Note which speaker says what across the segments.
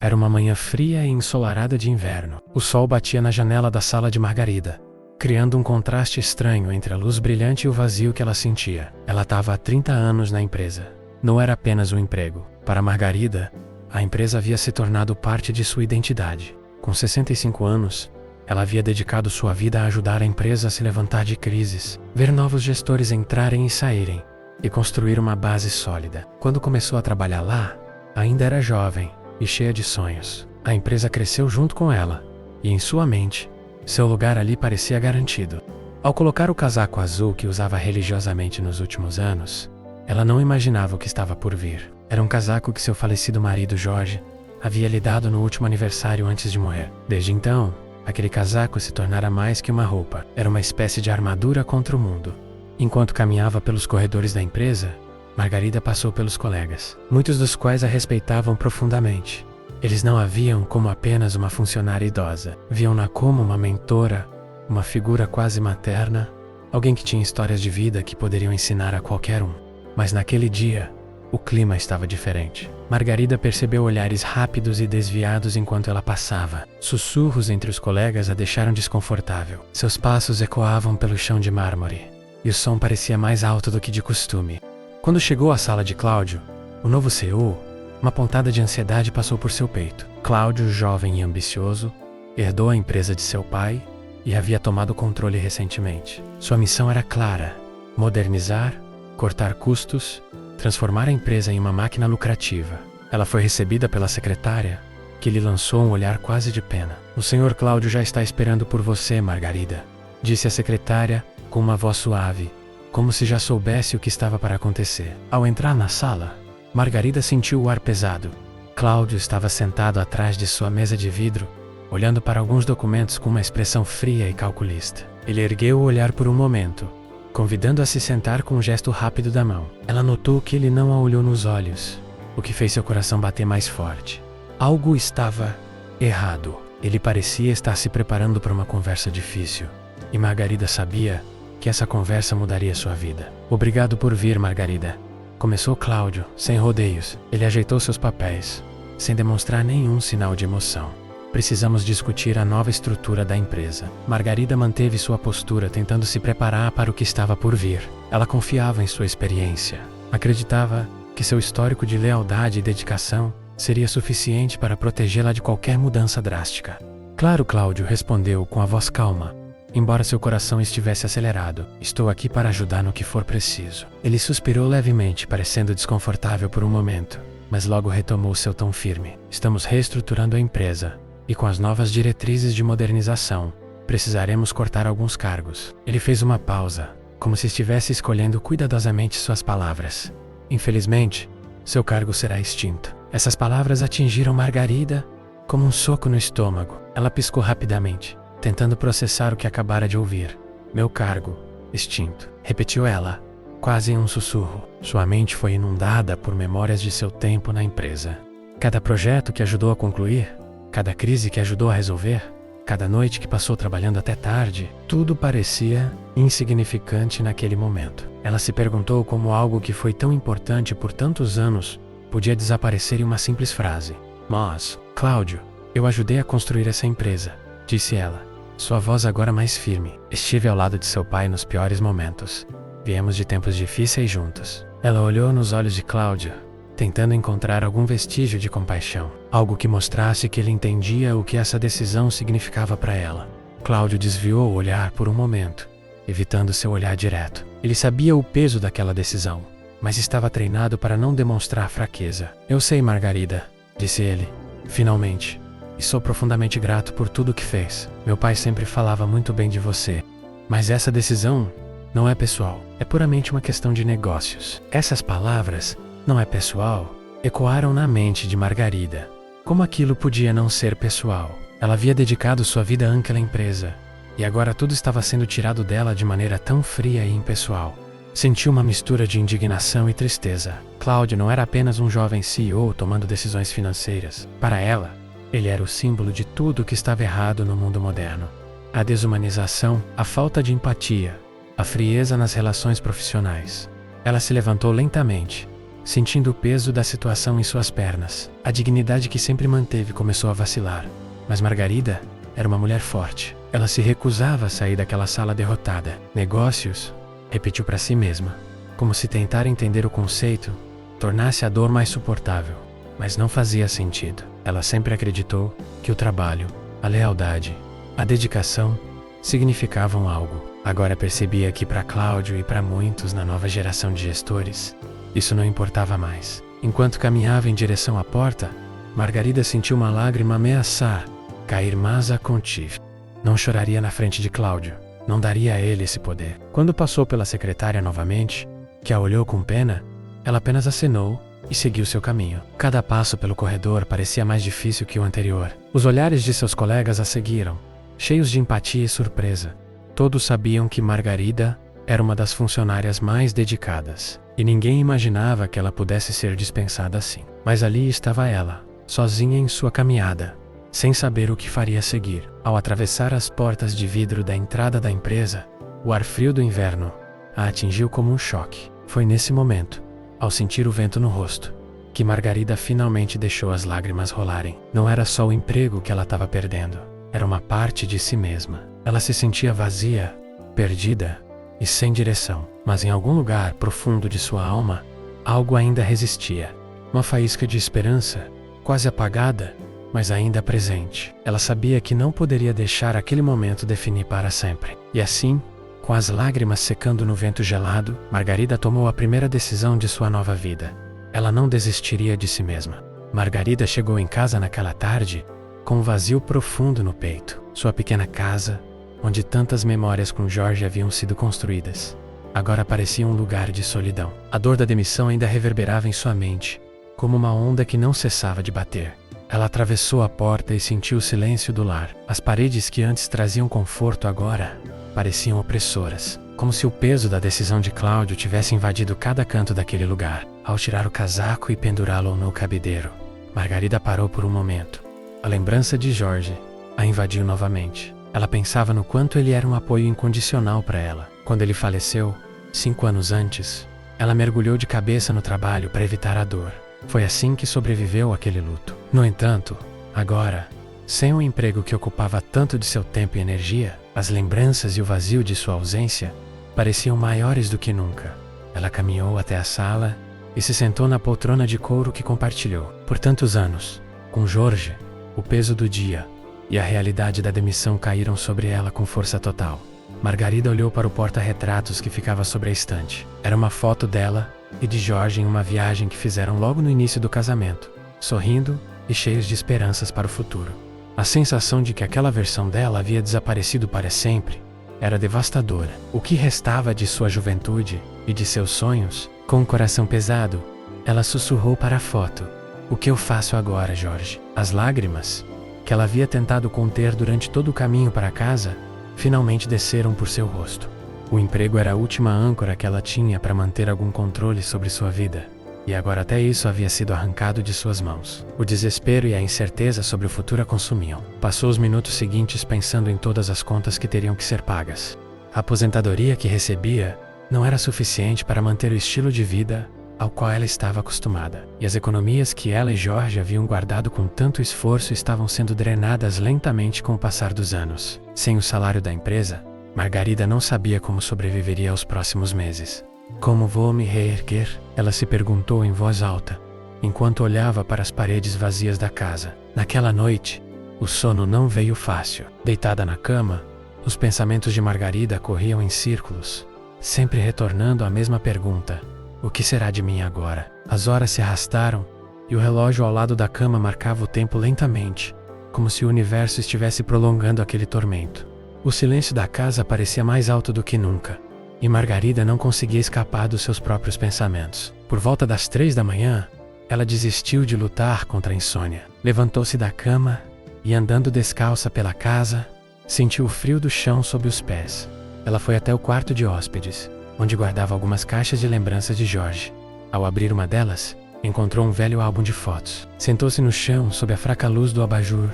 Speaker 1: Era uma manhã fria e ensolarada de inverno. O sol batia na janela da sala de Margarida, criando um contraste estranho entre a luz brilhante e o vazio que ela sentia. Ela estava há 30 anos na empresa. Não era apenas um emprego. Para Margarida, a empresa havia se tornado parte de sua identidade. Com 65 anos, ela havia dedicado sua vida a ajudar a empresa a se levantar de crises, ver novos gestores entrarem e saírem, e construir uma base sólida. Quando começou a trabalhar lá, ainda era jovem e cheia de sonhos. A empresa cresceu junto com ela, e em sua mente, seu lugar ali parecia garantido. Ao colocar o casaco azul que usava religiosamente nos últimos anos, ela não imaginava o que estava por vir. Era um casaco que seu falecido marido Jorge havia lhe dado no último aniversário antes de morrer. Desde então, aquele casaco se tornara mais que uma roupa. Era uma espécie de armadura contra o mundo. Enquanto caminhava pelos corredores da empresa, Margarida passou pelos colegas, muitos dos quais a respeitavam profundamente. Eles não a viam como apenas uma funcionária idosa. Viam-na como uma mentora, uma figura quase materna, alguém que tinha histórias de vida que poderiam ensinar a qualquer um. Mas naquele dia, o clima estava diferente. Margarida percebeu olhares rápidos e desviados enquanto ela passava. Sussurros entre os colegas a deixaram desconfortável. Seus passos ecoavam pelo chão de mármore, e o som parecia mais alto do que de costume. Quando chegou à sala de Cláudio, o novo CEO, uma pontada de ansiedade passou por seu peito. Cláudio, jovem e ambicioso, herdou a empresa de seu pai e havia tomado o controle recentemente. Sua missão era clara: modernizar, cortar custos, transformar a empresa em uma máquina lucrativa. Ela foi recebida pela secretária, que lhe lançou um olhar quase de pena. "O senhor Cláudio já está esperando por você, Margarida", disse a secretária com uma voz suave, como se já soubesse o que estava para acontecer. Ao entrar na sala, Margarida sentiu o ar pesado. Cláudio estava sentado atrás de sua mesa de vidro, olhando para alguns documentos com uma expressão fria e calculista. Ele ergueu o olhar por um momento, convidando-a a se sentar com um gesto rápido da mão. Ela notou que ele não a olhou nos olhos, o que fez seu coração bater mais forte. Algo estava errado. Ele parecia estar se preparando para uma conversa difícil, e Margarida sabia que essa conversa mudaria sua vida. "Obrigado por vir, Margarida", começou Cláudio, sem rodeios. Ele ajeitou seus papéis, sem demonstrar nenhum sinal de emoção. "Precisamos discutir a nova estrutura da empresa." Margarida manteve sua postura, tentando se preparar para o que estava por vir. Ela confiava em sua experiência. Acreditava que seu histórico de lealdade e dedicação seria suficiente para protegê-la de qualquer mudança drástica. "Claro", Cláudio respondeu com a voz calma, embora seu coração estivesse acelerado. "Estou aqui para ajudar no que for preciso." Ele suspirou levemente, parecendo desconfortável por um momento, mas logo retomou seu tom firme. "Estamos reestruturando a empresa, e com as novas diretrizes de modernização, precisaremos cortar alguns cargos." Ele fez uma pausa, como se estivesse escolhendo cuidadosamente suas palavras. "Infelizmente, seu cargo será extinto." Essas palavras atingiram Margarida como um soco no estômago. Ela piscou rapidamente, tentando processar o que acabara de ouvir. "Meu cargo, extinto", repetiu ela, quase em um sussurro. Sua mente foi inundada por memórias de seu tempo na empresa. Cada projeto que ajudou a concluir, cada crise que ajudou a resolver, cada noite que passou trabalhando até tarde, tudo parecia insignificante naquele momento. Ela se perguntou como algo que foi tão importante por tantos anos podia desaparecer em uma simples frase. "Mas, Cláudio, eu ajudei a construir essa empresa", disse ela, sua voz agora mais firme. "Estive ao lado de seu pai nos piores momentos. Viemos de tempos difíceis juntos." Ela olhou nos olhos de Cláudio, tentando encontrar algum vestígio de compaixão, algo que mostrasse que ele entendia o que essa decisão significava para ela. Cláudio desviou o olhar por um momento, evitando seu olhar direto. Ele sabia o peso daquela decisão, mas estava treinado para não demonstrar fraqueza. "Eu sei, Margarida", disse ele, finalmente, "e sou profundamente grato por tudo que fez. Meu pai sempre falava muito bem de você, mas essa decisão não é pessoal, é puramente uma questão de negócios." Essas palavras, "não é pessoal", ecoaram na mente de Margarida. Como aquilo podia não ser pessoal? Ela havia dedicado sua vida àquela empresa, e agora tudo estava sendo tirado dela de maneira tão fria e impessoal. Sentiu uma mistura de indignação e tristeza. Cláudio não era apenas um jovem CEO tomando decisões financeiras. Para ela, ele era o símbolo de tudo o que estava errado no mundo moderno. A desumanização, a falta de empatia, a frieza nas relações profissionais. Ela se levantou lentamente, sentindo o peso da situação em suas pernas. A dignidade que sempre manteve começou a vacilar. Mas Margarida era uma mulher forte. Ela se recusava a sair daquela sala derrotada. Negócios, repetiu para si mesma, como se tentar entender o conceito tornasse a dor mais suportável. Mas não fazia sentido. Ela sempre acreditou que o trabalho, a lealdade, a dedicação significavam algo. Agora percebia que para Cláudio e para muitos na nova geração de gestores, isso não importava mais. Enquanto caminhava em direção à porta, Margarida sentiu uma lágrima ameaçar cair, mas a contive. Não choraria na frente de Cláudio. Não daria a ele esse poder. Quando passou pela secretária novamente, que a olhou com pena, ela apenas acenou e seguiu seu caminho. Cada passo pelo corredor parecia mais difícil que o anterior. Os olhares de seus colegas a seguiram, cheios de empatia e surpresa. Todos sabiam que Margarida era uma das funcionárias mais dedicadas, e ninguém imaginava que ela pudesse ser dispensada assim. Mas ali estava ela, sozinha em sua caminhada, sem saber o que faria a seguir. Ao atravessar as portas de vidro da entrada da empresa, o ar frio do inverno a atingiu como um choque. Foi nesse momento, ao sentir o vento no rosto, que Margarida finalmente deixou as lágrimas rolarem. Não era só o emprego que ela estava perdendo, era uma parte de si mesma. Ela se sentia vazia, perdida e sem direção. Mas em algum lugar profundo de sua alma, algo ainda resistia. Uma faísca de esperança, quase apagada, mas ainda presente. Ela sabia que não poderia deixar aquele momento definir para sempre. E assim, com as lágrimas secando no vento gelado, Margarida tomou a primeira decisão de sua nova vida. Ela não desistiria de si mesma. Margarida chegou em casa naquela tarde com um vazio profundo no peito. Sua pequena casa, onde tantas memórias com Jorge haviam sido construídas, agora parecia um lugar de solidão. A dor da demissão ainda reverberava em sua mente, como uma onda que não cessava de bater. Ela atravessou a porta e sentiu o silêncio do lar. As paredes que antes traziam conforto agora pareciam opressoras, como se o peso da decisão de Cláudio tivesse invadido cada canto daquele lugar. Ao tirar o casaco e pendurá-lo no cabideiro, Margarida parou por um momento. A lembrança de Jorge a invadiu novamente. Ela pensava no quanto ele era um apoio incondicional para ela. Quando ele faleceu, 5 anos antes, ela mergulhou de cabeça no trabalho para evitar a dor. Foi assim que sobreviveu àquele luto. No entanto, agora, sem um emprego que ocupava tanto de seu tempo e energia, as lembranças e o vazio de sua ausência pareciam maiores do que nunca. Ela caminhou até a sala e se sentou na poltrona de couro que compartilhou por tantos anos com Jorge. O peso do dia e a realidade da demissão caíram sobre ela com força total. Margarida olhou para o porta-retratos que ficava sobre a estante. Era uma foto dela e de Jorge em uma viagem que fizeram logo no início do casamento, sorrindo e cheios de esperanças para o futuro. A sensação de que aquela versão dela havia desaparecido para sempre era devastadora. O que restava de sua juventude e de seus sonhos? Com o coração pesado, ela sussurrou para a foto: "O que eu faço agora, Jorge?" As lágrimas, que ela havia tentado conter durante todo o caminho para casa, finalmente desceram por seu rosto. O emprego era a última âncora que ela tinha para manter algum controle sobre sua vida, e agora até isso havia sido arrancado de suas mãos. O desespero e a incerteza sobre o futuro a consumiam. Passou os minutos seguintes pensando em todas as contas que teriam que ser pagas. A aposentadoria que recebia não era suficiente para manter o estilo de vida ao qual ela estava acostumada, e as economias que ela e Jorge haviam guardado com tanto esforço estavam sendo drenadas lentamente com o passar dos anos. Sem o salário da empresa, Margarida não sabia como sobreviveria aos próximos meses. "Como vou me reerguer?" ela se perguntou em voz alta, enquanto olhava para as paredes vazias da casa. Naquela noite, o sono não veio fácil. Deitada na cama, os pensamentos de Margarida corriam em círculos, sempre retornando à mesma pergunta: o que será de mim agora? As horas se arrastaram, e o relógio ao lado da cama marcava o tempo lentamente, como se o universo estivesse prolongando aquele tormento. O silêncio da casa parecia mais alto do que nunca, e Margarida não conseguia escapar dos seus próprios pensamentos. Por volta das 3 da manhã, ela desistiu de lutar contra a insônia. Levantou-se da cama e, andando descalça pela casa, sentiu o frio do chão sob os pés. Ela foi até o quarto de hóspedes, onde guardava algumas caixas de lembranças de Jorge. Ao abrir uma delas, encontrou um velho álbum de fotos. Sentou-se no chão sob a fraca luz do abajur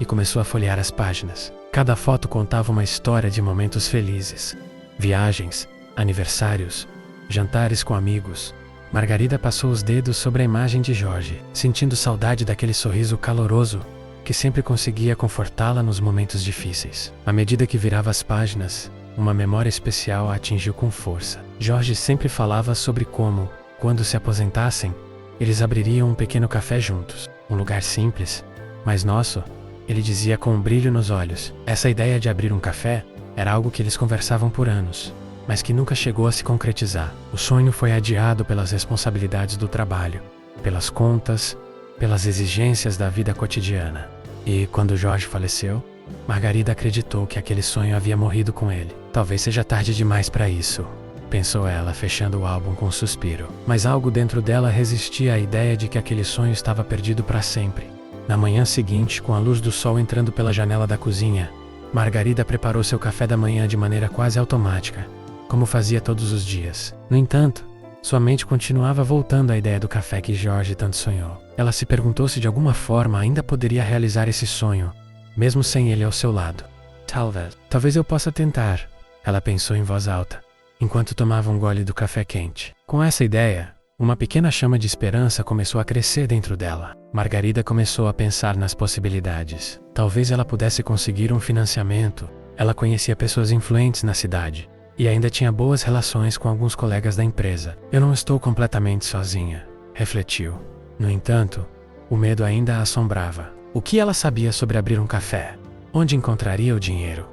Speaker 1: e começou a folhear as páginas. Cada foto contava uma história de momentos felizes, viagens, aniversários, jantares com amigos, Margarida passou os dedos sobre a imagem de Jorge, sentindo saudade daquele sorriso caloroso que sempre conseguia confortá-la nos momentos difíceis. À medida que virava as páginas, uma memória especial a atingiu com força. Jorge sempre falava sobre como, quando se aposentassem, eles abririam um pequeno café juntos. Um lugar simples, mas nosso, ele dizia com um brilho nos olhos. Essa ideia de abrir um café era algo que eles conversavam por anos, mas que nunca chegou a se concretizar. O sonho foi adiado pelas responsabilidades do trabalho, pelas contas, pelas exigências da vida cotidiana. E quando Jorge faleceu, Margarida acreditou que aquele sonho havia morrido com ele. Talvez seja tarde demais para isso, pensou ela, fechando o álbum com um suspiro. Mas algo dentro dela resistia à ideia de que aquele sonho estava perdido para sempre. Na manhã seguinte, com a luz do sol entrando pela janela da cozinha, Margarida preparou seu café da manhã de maneira quase automática, como fazia todos os dias. No entanto, sua mente continuava voltando à ideia do café que Jorge tanto sonhou. Ela se perguntou se de alguma forma ainda poderia realizar esse sonho, mesmo sem ele ao seu lado. Talvez eu possa tentar, ela pensou em voz alta, enquanto tomava um gole do café quente. Com essa ideia, uma pequena chama de esperança começou a crescer dentro dela. Margarida começou a pensar nas possibilidades. Talvez ela pudesse conseguir um financiamento. Ela conhecia pessoas influentes na cidade e ainda tinha boas relações com alguns colegas da empresa. Eu não estou completamente sozinha, refletiu. No entanto, o medo ainda a assombrava. O que ela sabia sobre abrir um café? Onde encontraria o dinheiro?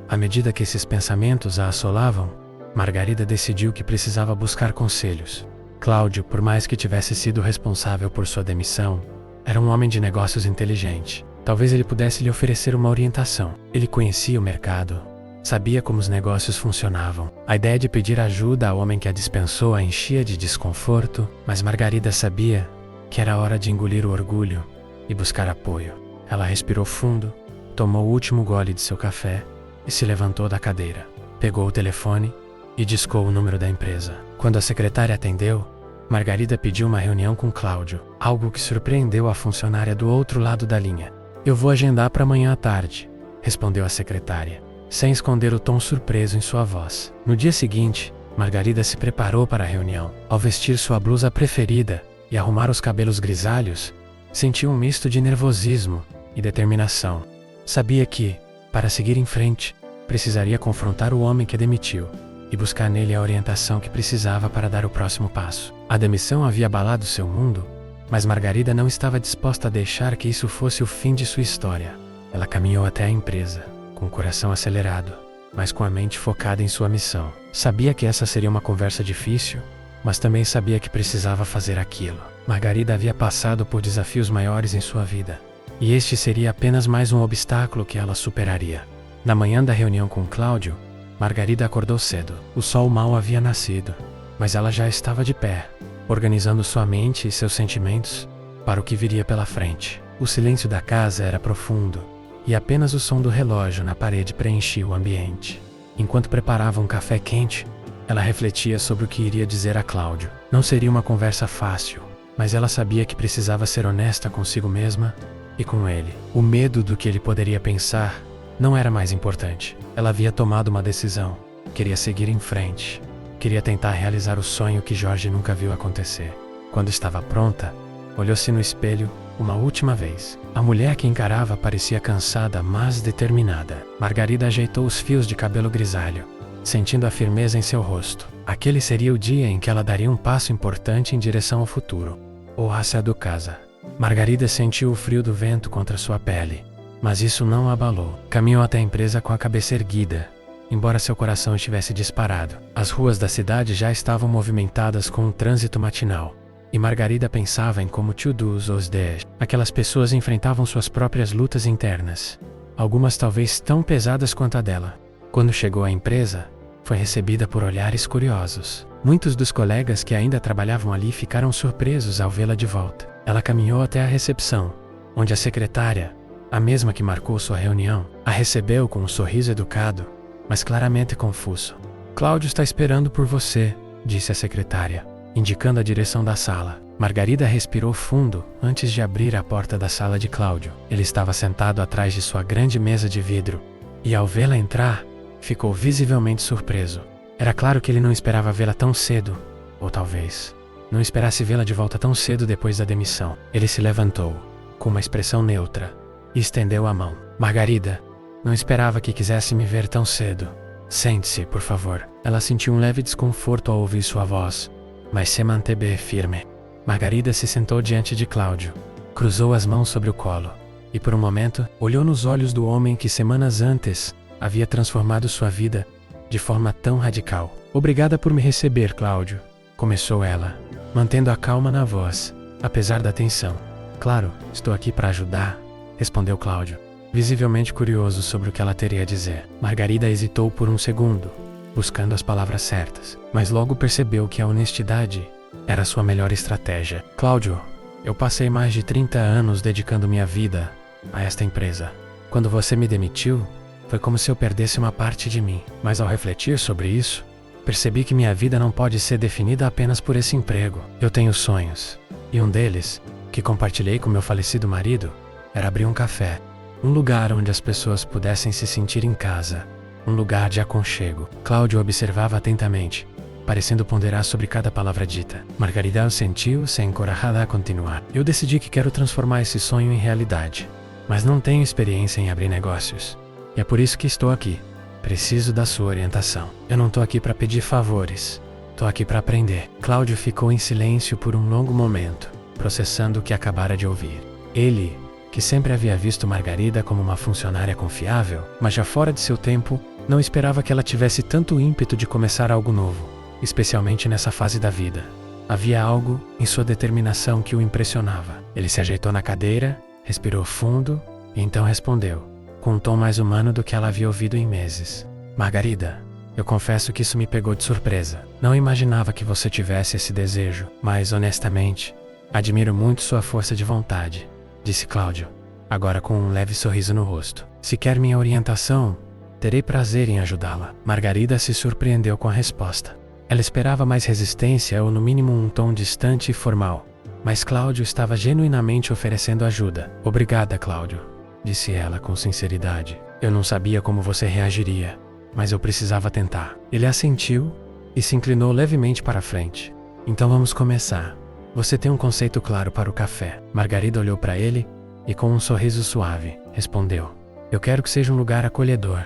Speaker 1: À medida que esses pensamentos a assolavam, Margarida decidiu que precisava buscar conselhos. Cláudio, por mais que tivesse sido responsável por sua demissão, era um homem de negócios inteligente. Talvez ele pudesse lhe oferecer uma orientação. Ele conhecia o mercado, sabia como os negócios funcionavam. A ideia de pedir ajuda ao homem que a dispensou a enchia de desconforto, mas Margarida sabia que era hora de engolir o orgulho e buscar apoio. Ela respirou fundo, tomou o último gole de seu café e se levantou da cadeira. Pegou o telefone e discou o número da empresa. Quando a secretária atendeu, Margarida pediu uma reunião com Cláudio, algo que surpreendeu a funcionária do outro lado da linha. Eu vou agendar para amanhã à tarde, respondeu a secretária, sem esconder o tom surpreso em sua voz. No dia seguinte, Margarida se preparou para a reunião. Ao vestir sua blusa preferida e arrumar os cabelos grisalhos, sentiu um misto de nervosismo e determinação. Sabia que, para seguir em frente, precisaria confrontar o homem que a demitiu e buscar nele a orientação que precisava para dar o próximo passo. A demissão havia abalado seu mundo, mas Margarida não estava disposta a deixar que isso fosse o fim de sua história. Ela caminhou até a empresa, com o coração acelerado, mas com a mente focada em sua missão. Sabia que essa seria uma conversa difícil, mas também sabia que precisava fazer aquilo. Margarida havia passado por desafios maiores em sua vida, e este seria apenas mais um obstáculo que ela superaria. Na manhã da reunião com Cláudio, Margarida acordou cedo. O sol mal havia nascido, mas ela já estava de pé, organizando sua mente e seus sentimentos para o que viria pela frente. O silêncio da casa era profundo, e apenas o som do relógio na parede preenchia o ambiente. Enquanto preparava um café quente, ela refletia sobre o que iria dizer a Cláudio. Não seria uma conversa fácil, mas ela sabia que precisava ser honesta consigo mesma e com ele. O medo do que ele poderia pensar não era mais importante. Ela havia tomado uma decisão. Queria seguir em frente. Queria tentar realizar o sonho que Jorge nunca viu acontecer. Quando estava pronta, olhou-se no espelho uma última vez. A mulher que encarava parecia cansada, mas determinada. Margarida ajeitou os fios de cabelo grisalho, sentindo a firmeza em seu rosto. Aquele seria o dia em que ela daria um passo importante em direção ao futuro. Oácia do casa. Margarida sentiu o frio do vento contra sua pele, mas isso não a abalou. Caminhou até a empresa com a cabeça erguida, embora seu coração estivesse disparado. As ruas da cidade já estavam movimentadas com um trânsito matinal, e Margarida pensava em como todos os dias aquelas pessoas enfrentavam suas próprias lutas internas, algumas talvez tão pesadas quanto a dela. Quando chegou à empresa, foi recebida por olhares curiosos. Muitos dos colegas que ainda trabalhavam ali ficaram surpresos ao vê-la de volta. Ela caminhou até a recepção, onde a secretária, a mesma que marcou sua reunião, a recebeu com um sorriso educado, mas claramente confuso. Cláudio está esperando por você, disse a secretária, indicando a direção da sala. Margarida respirou fundo antes de abrir a porta da sala de Cláudio. Ele estava sentado atrás de sua grande mesa de vidro, e ao vê-la entrar, ficou visivelmente surpreso. Era claro que ele não esperava vê-la tão cedo, ou talvez não esperasse vê-la de volta tão cedo depois da demissão. Ele se levantou, com uma expressão neutra, e estendeu a mão. Margarida, não esperava que quisesse me ver tão cedo. Sente-se, por favor. Ela sentiu um leve desconforto ao ouvir sua voz, mas se manteve firme. Margarida se sentou diante de Cláudio, cruzou as mãos sobre o colo, e por um momento, olhou nos olhos do homem que semanas antes havia transformado sua vida de forma tão radical. Obrigada por me receber, Cláudio, começou ela, mantendo a calma na voz, apesar da tensão. Claro, estou aqui para ajudar, respondeu Cláudio, visivelmente curioso sobre o que ela teria a dizer. Margarida hesitou por um segundo, buscando as palavras certas, mas logo percebeu que a honestidade era sua melhor estratégia. Cláudio, eu passei mais de 30 anos dedicando minha vida a esta empresa. Quando você me demitiu, foi como se eu perdesse uma parte de mim. Mas ao refletir sobre isso, percebi que minha vida não pode ser definida apenas por esse emprego. Eu tenho sonhos, e um deles, que compartilhei com meu falecido marido, era abrir um café. Um lugar onde as pessoas pudessem se sentir em casa. Um lugar de aconchego. Cláudio observava atentamente, parecendo ponderar sobre cada palavra dita. Margarida sentiu-se encorajada a continuar. Eu decidi que quero transformar esse sonho em realidade, mas não tenho experiência em abrir negócios. E é por isso que estou aqui. Preciso da sua orientação. Eu não estou aqui para pedir favores. Estou aqui para aprender. Cláudio ficou em silêncio por um longo momento, processando o que acabara de ouvir. Ele, que sempre havia visto Margarida como uma funcionária confiável, mas já fora de seu tempo, não esperava que ela tivesse tanto ímpeto de começar algo novo, especialmente nessa fase da vida. Havia algo em sua determinação que o impressionava. Ele se ajeitou na cadeira, respirou fundo e então respondeu, com um tom mais humano do que ela havia ouvido em meses. Margarida, eu confesso que isso me pegou de surpresa. Não imaginava que você tivesse esse desejo, mas honestamente, admiro muito sua força de vontade, disse Cláudio, agora com um leve sorriso no rosto. Se quer minha orientação, terei prazer em ajudá-la. Margarida se surpreendeu com a resposta. Ela esperava mais resistência ou no mínimo um tom distante e formal, mas Cláudio estava genuinamente oferecendo ajuda. Obrigada, Cláudio, disse ela com sinceridade. Eu não sabia como você reagiria, mas eu precisava tentar. Ele assentiu e se inclinou levemente para a frente. Então vamos começar. Você tem um conceito claro para o café. Margarida olhou para ele e com um sorriso suave, respondeu. Eu quero que seja um lugar acolhedor,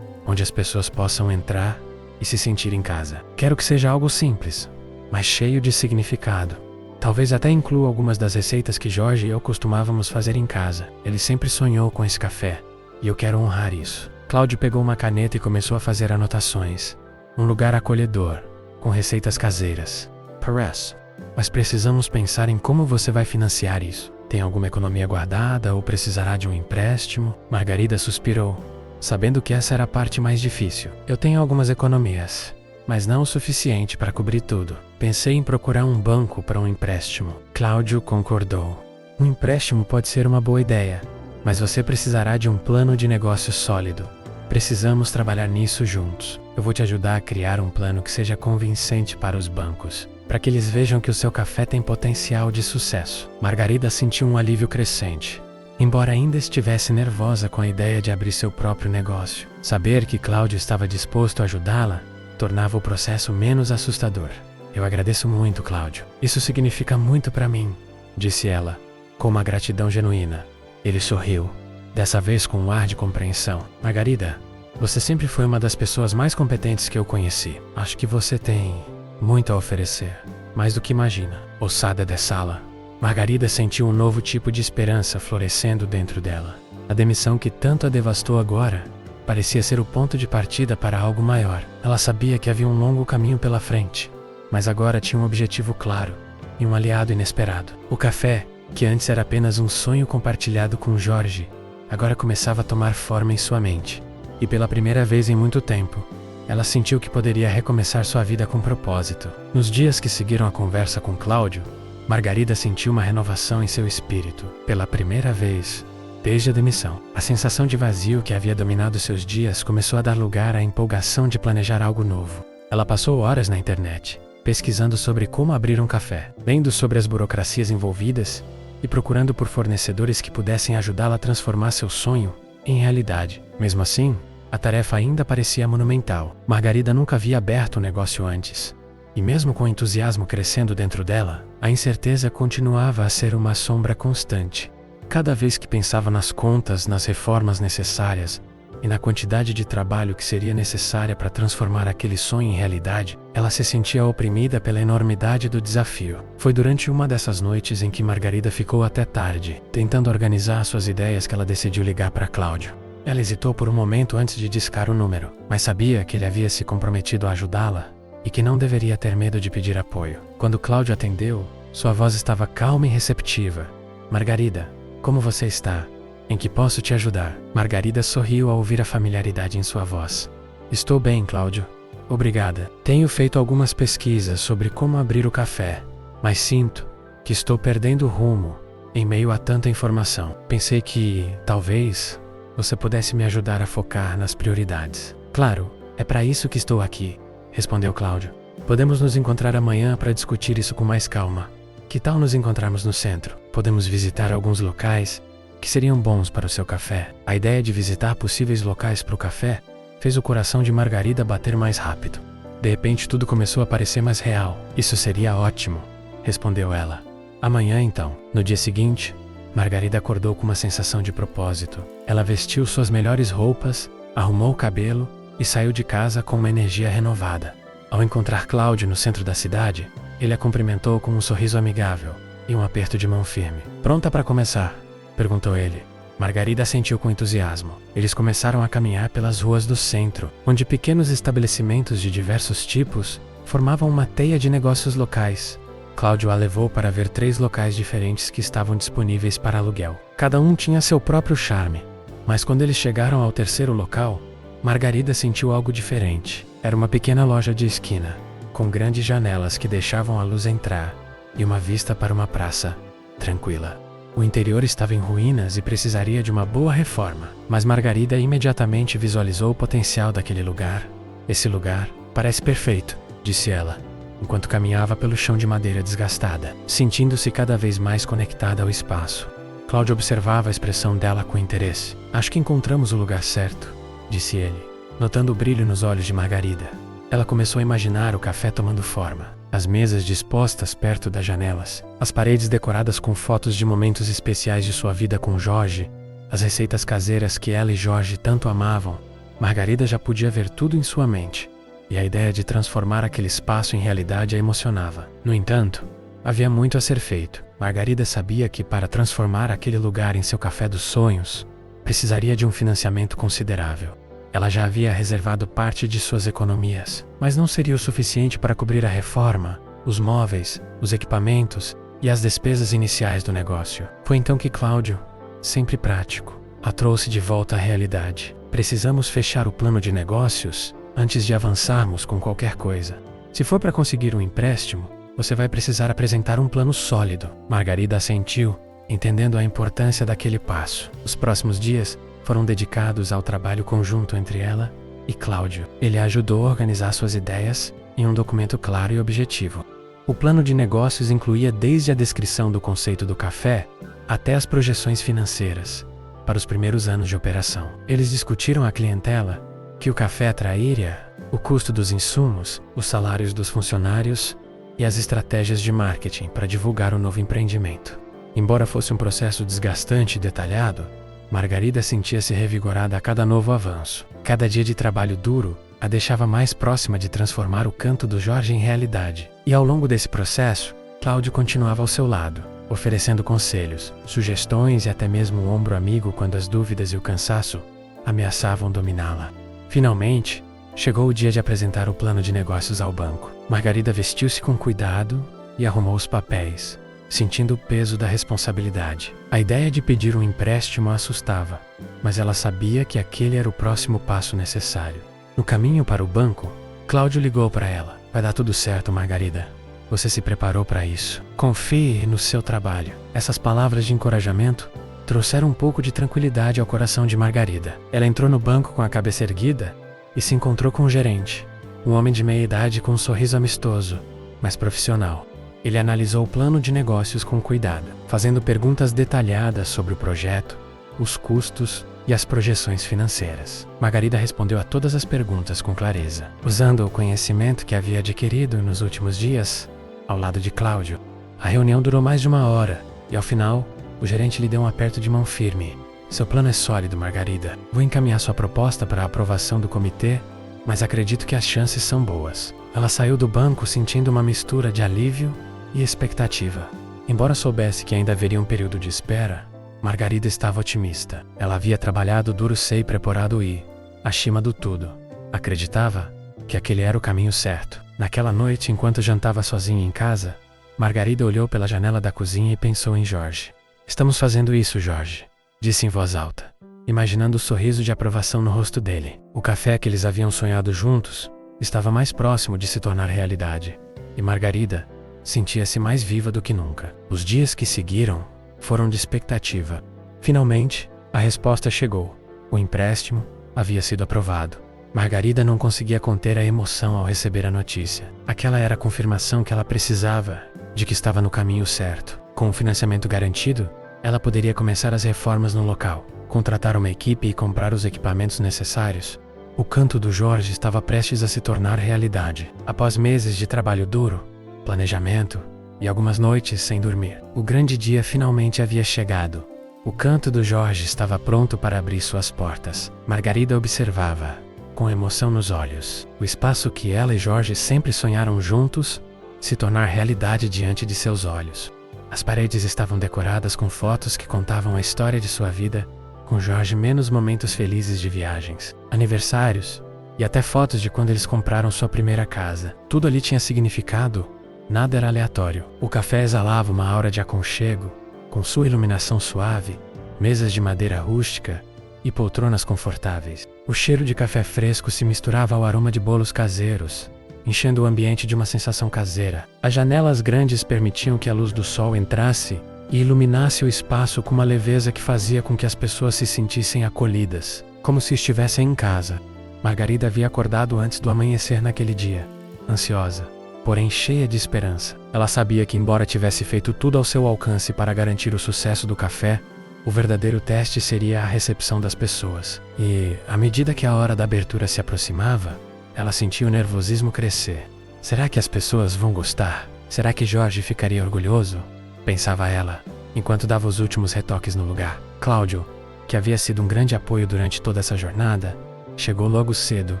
Speaker 1: onde as pessoas possam entrar e se sentir em casa. Quero que seja algo simples, mas cheio de significado. Talvez até inclua algumas das receitas que Jorge e eu costumávamos fazer em casa. Ele sempre sonhou com esse café, e eu quero honrar isso. Cláudio pegou uma caneta e começou a fazer anotações. Um lugar acolhedor, com receitas caseiras. Parece. Mas precisamos pensar em como você vai financiar isso. Tem alguma economia guardada ou precisará de um empréstimo? Margarida suspirou, sabendo que essa era a parte mais difícil. Eu tenho algumas economias, mas não o suficiente para cobrir tudo. Pensei em procurar um banco para um empréstimo. Cláudio concordou. Um empréstimo pode ser uma boa ideia, mas você precisará de um plano de negócio sólido. Precisamos trabalhar nisso juntos. Eu vou te ajudar a criar um plano que seja convincente para os bancos, para que eles vejam que o seu café tem potencial de sucesso. Margarida sentiu um alívio crescente, embora ainda estivesse nervosa com a ideia de abrir seu próprio negócio. Saber que Cláudio estava disposto a ajudá-la tornava o processo menos assustador. Eu agradeço muito, Cláudio. Isso significa muito para mim, disse ela, com uma gratidão genuína. Ele sorriu, dessa vez com um ar de compreensão. Margarida, você sempre foi uma das pessoas mais competentes que eu conheci. Acho que você tem muito a oferecer, mais do que imagina. Ossada de sala. Margarida sentiu um novo tipo de esperança florescendo dentro dela. A demissão que tanto a devastou agora parecia ser o ponto de partida para algo maior. Ela sabia que havia um longo caminho pela frente, mas agora tinha um objetivo claro e um aliado inesperado. O café, que antes era apenas um sonho compartilhado com Jorge, agora começava a tomar forma em sua mente. E pela primeira vez em muito tempo, ela sentiu que poderia recomeçar sua vida com propósito. Nos dias que seguiram a conversa com Cláudio, Margarida sentiu uma renovação em seu espírito. Pela primeira vez, desde a demissão, a sensação de vazio que havia dominado seus dias começou a dar lugar à empolgação de planejar algo novo. Ela passou horas na internet, pesquisando sobre como abrir um café, lendo sobre as burocracias envolvidas e procurando por fornecedores que pudessem ajudá-la a transformar seu sonho em realidade. Mesmo assim, a tarefa ainda parecia monumental. Margarida nunca havia aberto um negócio antes, E mesmo com o entusiasmo crescendo dentro dela, a incerteza continuava a ser uma sombra constante. Cada vez que pensava nas contas, nas reformas necessárias e na quantidade de trabalho que seria necessária para transformar aquele sonho em realidade, ela se sentia oprimida pela enormidade do desafio. Foi durante uma dessas noites em que Margarida ficou até tarde, tentando organizar suas ideias, que ela decidiu ligar para Cláudio. Ela hesitou por um momento antes de discar o número, mas sabia que ele havia se comprometido a ajudá-la e que não deveria ter medo de pedir apoio. Quando Cláudio atendeu, sua voz estava calma e receptiva. Margarida, como você está? Em que posso te ajudar? Margarida sorriu ao ouvir a familiaridade em sua voz. Estou bem, Cláudio. Obrigada. Tenho feito algumas pesquisas sobre como abrir o café, mas sinto que estou perdendo o rumo em meio a tanta informação. Pensei que, talvez, você pudesse me ajudar a focar nas prioridades. Claro, é para isso que estou aqui, respondeu Cláudio. Podemos nos encontrar amanhã para discutir isso com mais calma. Que tal nos encontrarmos no centro? Podemos visitar alguns locais que seriam bons para o seu café. A ideia de visitar possíveis locais para o café fez o coração de Margarida bater mais rápido. De repente tudo começou a parecer mais real. Isso seria ótimo, respondeu ela. Amanhã então. No dia seguinte, Margarida acordou com uma sensação de propósito. Ela vestiu suas melhores roupas, arrumou o cabelo e saiu de casa com uma energia renovada. Ao encontrar Cláudio no centro da cidade, ele a cumprimentou com um sorriso amigável e um aperto de mão firme. Pronta para começar? Perguntou ele. Margarida assentiu com entusiasmo. Eles começaram a caminhar pelas ruas do centro, onde pequenos estabelecimentos de diversos tipos formavam uma teia de negócios locais. Cláudio a levou para ver 3 locais diferentes que estavam disponíveis para aluguel. Cada um tinha seu próprio charme, mas quando eles chegaram ao terceiro local, Margarida sentiu algo diferente. Era uma pequena loja de esquina, com grandes janelas que deixavam a luz entrar e uma vista para uma praça tranquila. O interior estava em ruínas e precisaria de uma boa reforma, mas Margarida imediatamente visualizou o potencial daquele lugar. Esse lugar parece perfeito, disse ela, enquanto caminhava pelo chão de madeira desgastada, sentindo-se cada vez mais conectada ao espaço. Cláudio observava a expressão dela com interesse. Acho que encontramos o lugar certo, disse ele, notando o brilho nos olhos de Margarida. Ela começou a imaginar o café tomando forma. As mesas dispostas perto das janelas, as paredes decoradas com fotos de momentos especiais de sua vida com Jorge, as receitas caseiras que ela e Jorge tanto amavam. Margarida já podia ver tudo em sua mente, e a ideia de transformar aquele espaço em realidade a emocionava. No entanto, havia muito a ser feito. Margarida sabia que para transformar aquele lugar em seu café dos sonhos, precisaria de um financiamento considerável. Ela já havia reservado parte de suas economias, mas não seria o suficiente para cobrir a reforma, os móveis, os equipamentos e as despesas iniciais do negócio. Foi então que Cláudio, sempre prático, a trouxe de volta à realidade. Precisamos fechar o plano de negócios antes de avançarmos com qualquer coisa. Se for para conseguir um empréstimo, você vai precisar apresentar um plano sólido. Margarida assentiu, entendendo a importância daquele passo. Os próximos dias foram dedicados ao trabalho conjunto entre ela e Cláudio. Ele a ajudou a organizar suas ideias em um documento claro e objetivo. O plano de negócios incluía desde a descrição do conceito do café até as projeções financeiras para os primeiros anos de operação. Eles discutiram a clientela que o café atrairia, o custo dos insumos, os salários dos funcionários e as estratégias de marketing para divulgar o novo empreendimento. Embora fosse um processo desgastante e detalhado, Margarida sentia-se revigorada a cada novo avanço. Cada dia de trabalho duro a deixava mais próxima de transformar o canto do Jorge em realidade. E ao longo desse processo, Cláudio continuava ao seu lado, oferecendo conselhos, sugestões e até mesmo um ombro amigo quando as dúvidas e o cansaço ameaçavam dominá-la. Finalmente, chegou o dia de apresentar o plano de negócios ao banco. Margarida vestiu-se com cuidado e arrumou os papéis, sentindo o peso da responsabilidade. A ideia de pedir um empréstimo a assustava, mas ela sabia que aquele era o próximo passo necessário. No caminho para o banco, Cláudio ligou para ela. Vai dar tudo certo, Margarida. Você se preparou para isso. Confie no seu trabalho. Essas palavras de encorajamento trouxeram um pouco de tranquilidade ao coração de Margarida. Ela entrou no banco com a cabeça erguida e se encontrou com o gerente, um homem de meia idade com um sorriso amistoso, mas profissional. Ele analisou o plano de negócios com cuidado, fazendo perguntas detalhadas sobre o projeto, os custos e as projeções financeiras. Margarida respondeu a todas as perguntas com clareza, usando o conhecimento que havia adquirido nos últimos dias ao lado de Cláudio. A reunião durou mais de 1 hora e, ao final, o gerente lhe deu um aperto de mão firme. Seu plano é sólido, Margarida. Vou encaminhar sua proposta para a aprovação do comitê, mas acredito que as chances são boas. Ela saiu do banco sentindo uma mistura de alívio e expectativa. Embora soubesse que ainda haveria um período de espera, Margarida estava otimista. Ela havia trabalhado duro e preparado e, acima do tudo, acreditava que aquele era o caminho certo. Naquela noite, enquanto jantava sozinha em casa, Margarida olhou pela janela da cozinha e pensou em Jorge. Estamos fazendo isso, Jorge, disse em voz alta, imaginando o sorriso de aprovação no rosto dele. O café que eles haviam sonhado juntos estava mais próximo de se tornar realidade, e Margarida sentia-se mais viva do que nunca. Os dias que seguiram foram de expectativa. Finalmente, a resposta chegou. O empréstimo havia sido aprovado. Margarida não conseguia conter a emoção ao receber a notícia. Aquela era a confirmação que ela precisava de que estava no caminho certo. Com o financiamento garantido, ela poderia começar as reformas no local, contratar uma equipe e comprar os equipamentos necessários. O canto do Jorge estava prestes a se tornar realidade. Após meses de trabalho duro, planejamento e algumas noites sem dormir, o grande dia finalmente havia chegado. O canto do Jorge estava pronto para abrir suas portas. Margarida observava, com emoção nos olhos, o espaço que ela e Jorge sempre sonharam juntos se tornar realidade diante de seus olhos. As paredes estavam decoradas com fotos que contavam a história de sua vida, com Jorge menos momentos felizes de viagens, aniversários e até fotos de quando eles compraram sua primeira casa. Tudo ali tinha significado, nada era aleatório. O café exalava uma aura de aconchego, com sua iluminação suave, mesas de madeira rústica e poltronas confortáveis. O cheiro de café fresco se misturava ao aroma de bolos caseiros, enchendo o ambiente de uma sensação caseira. As janelas grandes permitiam que a luz do sol entrasse e iluminasse o espaço com uma leveza que fazia com que as pessoas se sentissem acolhidas, como se estivessem em casa. Margarida havia acordado antes do amanhecer naquele dia, ansiosa, porém cheia de esperança. Ela sabia que, embora tivesse feito tudo ao seu alcance para garantir o sucesso do café, o verdadeiro teste seria a recepção das pessoas. E, à medida que a hora da abertura se aproximava, ela sentia o nervosismo crescer. Será que as pessoas vão gostar? Será que Jorge ficaria orgulhoso? Pensava ela, enquanto dava os últimos retoques no lugar. Cláudio, que havia sido um grande apoio durante toda essa jornada, chegou logo cedo